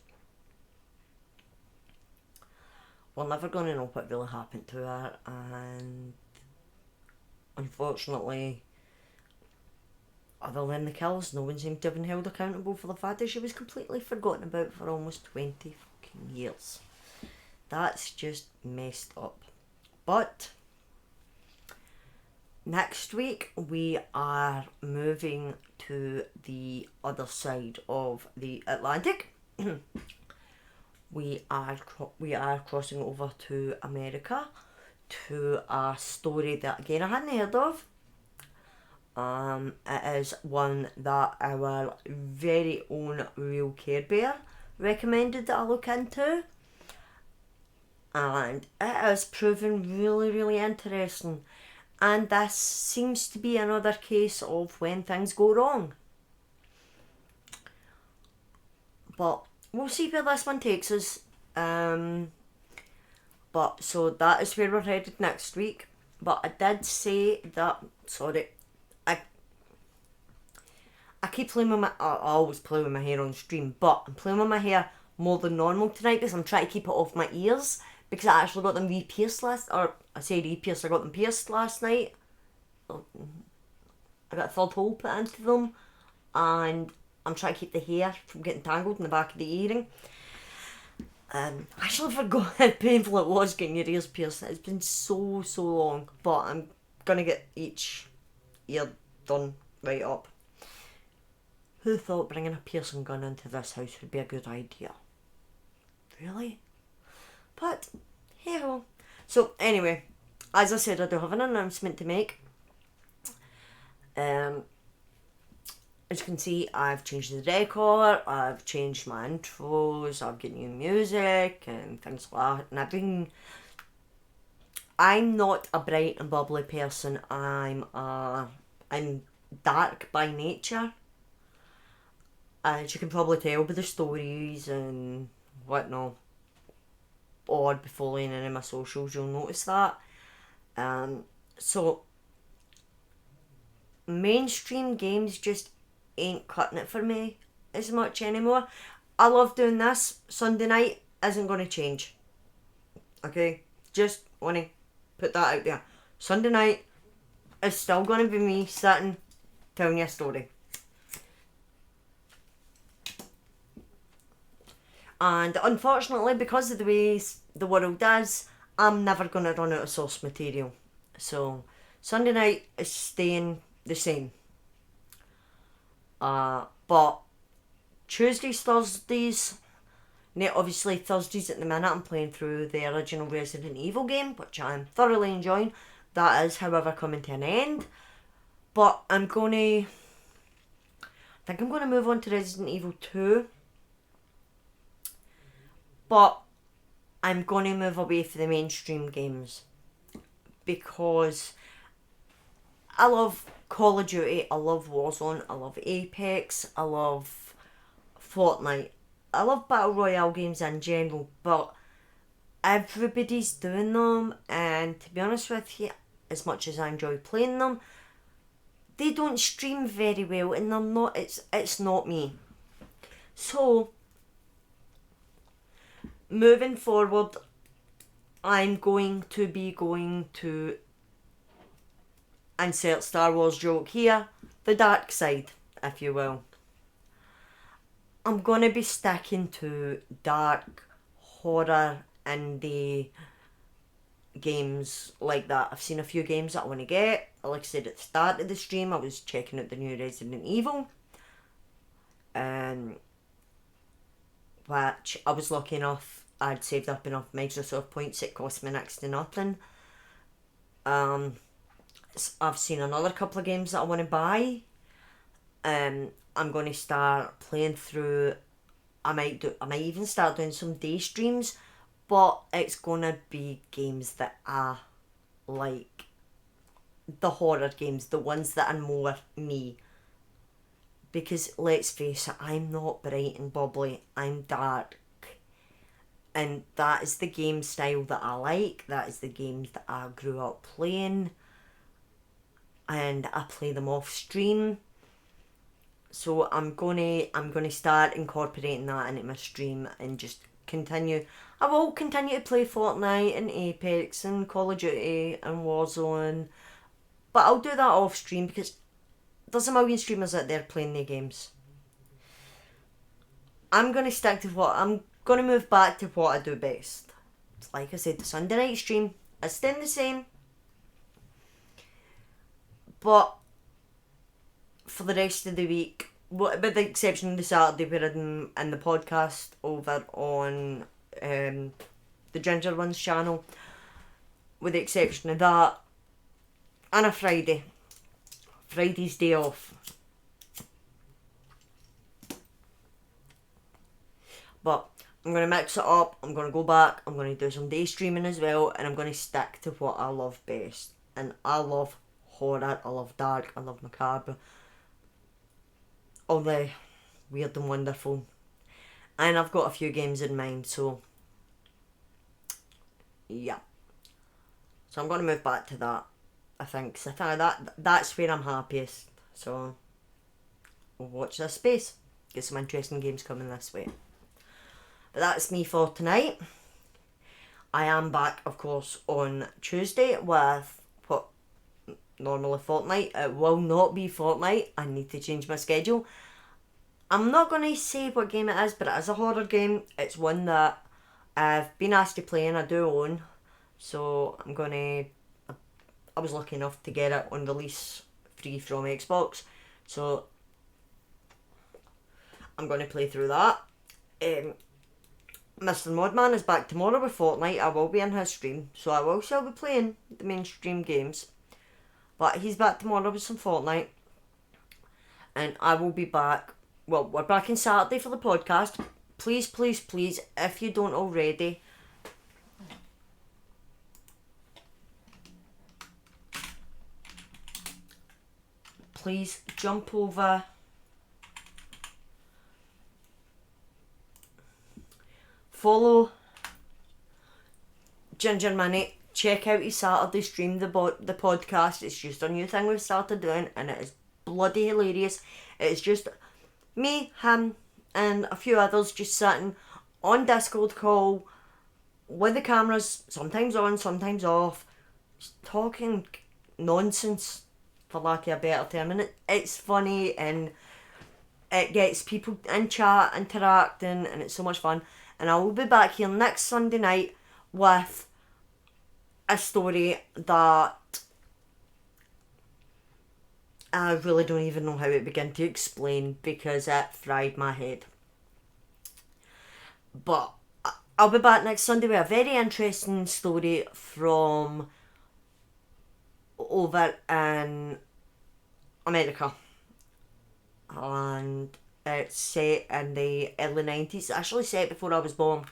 We're never going to know what really happened to her, and unfortunately, other than the killers, no one seemed to have been held accountable for the fact that she was completely forgotten about for almost 20 fucking years. That's just messed up. But next week we are moving to the other side of the Atlantic. we are crossing over to America to a story that again I hadn't heard of. It is one that our very own Real Care Bear recommended that I look into, and it has proven really, really interesting. And this seems to be another case of when things go wrong. But we'll see where this one takes us. But so that is where we're headed next week. But I did say that, I keep playing with I always play with my hair on stream, but I'm playing with my hair more than normal tonight because I'm trying to keep it off my ears, because I actually got them re-pierced I got them pierced last night. I got a third hole put into them, and I'm trying to keep the hair from getting tangled in the back of the earring. I actually forgot how painful it was getting your ears pierced. It's been so long, but I'm gonna get each ear done right up. Who thought bringing a piercing gun into this house would be a good idea? Really? But, hey ho. So, anyway, as I said, I do have an announcement to make. As you can see, I've changed the decor, I've changed my intros, I've got new music and things like that. And I'm not a bright and bubbly person. I'm dark by nature. As you can probably tell by the stories and whatnot, or by following any of my socials, you'll notice that. So, mainstream games just ain't cutting it for me as much anymore. I love doing this. Sunday night isn't going to change. Okay? Just want to put that out there. Sunday night is still going to be me sitting telling you a story. And unfortunately, because of the way the world is, I'm never going to run out of source material. So, Sunday night is staying the same. But Tuesdays, Thursdays, obviously Thursdays at the minute I'm playing through the original Resident Evil game, which I'm thoroughly enjoying. That is, however, coming to an end. But I think I'm going to move on to Resident Evil 2. But I'm going to move away from the mainstream games, because I love Call of Duty, I love Warzone, I love Apex, I love Fortnite. I love Battle Royale games in general, but everybody's doing them, and to be honest with you, as much as I enjoy playing them, they don't stream very well, and it's not me. So, moving forward, I'm going to be going to insert Star Wars joke here, the dark side, if you will. I'm going to be sticking to dark horror indie games like that. I've seen a few games that I want to get. Like I said at the start of the stream, I was checking out the new Resident Evil, which I was lucky enough, I'd saved up enough Microsoft points, it cost me next to nothing. I've seen another couple of games that I want to buy. I'm going to start playing through. I might even start doing some day streams, but it's going to be games that I like. The horror games, the ones that are more me. Because let's face it, I'm not bright and bubbly, I'm dark. And that is the game style that I like, that is the games that I grew up playing. And I play them off stream. So I'm gonna start incorporating that into my stream and just continue. I will continue to play Fortnite and Apex and Call of Duty and Warzone, but I'll do that off stream because there's a million streamers out there playing their games. I'm gonna move back to what I do best. Like I said, the Sunday night stream is staying the same, but for the rest of the week, with the exception of the Saturday where I'm in the podcast over on the Ginger Ones channel, with the exception of that, and a Friday's day off. But I'm going to mix it up, I'm going to go back, I'm going to do some day streaming as well, and I'm going to stick to what I love best. And I love horror, I love dark, I love macabre, all the weird and wonderful. And I've got a few games in mind, so yeah. So I'm going to move back to that, I think. So I think that's where I'm happiest. So we'll watch this space. Get some interesting games coming this way. But that's me for tonight. I am back, of course, on Tuesday with what normally Fortnite. It will not be Fortnite. I need to change my schedule. I'm not going to say what game it is, but it is a horror game. It's one that I've been asked to play and I do own. So I was lucky enough to get it on release free from Xbox. So I'm going to play through that. Mr. Modman is back tomorrow with Fortnite. I will be in his stream, so I will still be playing the mainstream games. But he's back tomorrow with some Fortnite. And I will be back. Well, we're back on Saturday for the podcast. Please, please, please, if you don't already, please jump over, follow Ginger Minnie, check out his Saturday stream, the podcast. It's just a new thing we've started doing and it is bloody hilarious. It's just me, him and a few others just sitting on Discord call with the cameras sometimes on, sometimes off, just talking nonsense, for lack of a better term. And it's funny and it gets people in chat interacting and it's so much fun. And I will be back here next Sunday night with a story that I really don't even know how to begin to explain because it fried my head. But I'll be back next Sunday with a very interesting story from over in America. And it's set in the early 90s. It's actually set before I was born.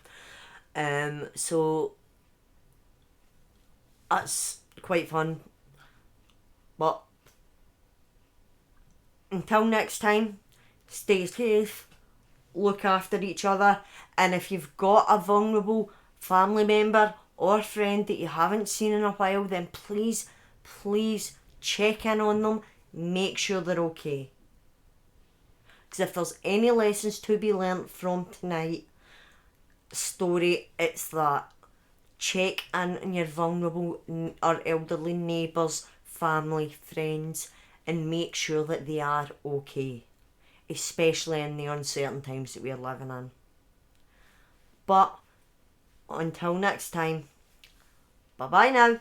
So that's quite fun. But until next time, stay safe, look after each other, and if you've got a vulnerable family member or friend that you haven't seen in a while, then please, please check in on them, make sure they're okay. Because if there's any lessons to be learnt from tonight, story. It's that check in on your vulnerable or elderly neighbours, family, friends, and make sure that they are okay, especially in the uncertain times that we're living in. But until next time, bye bye now.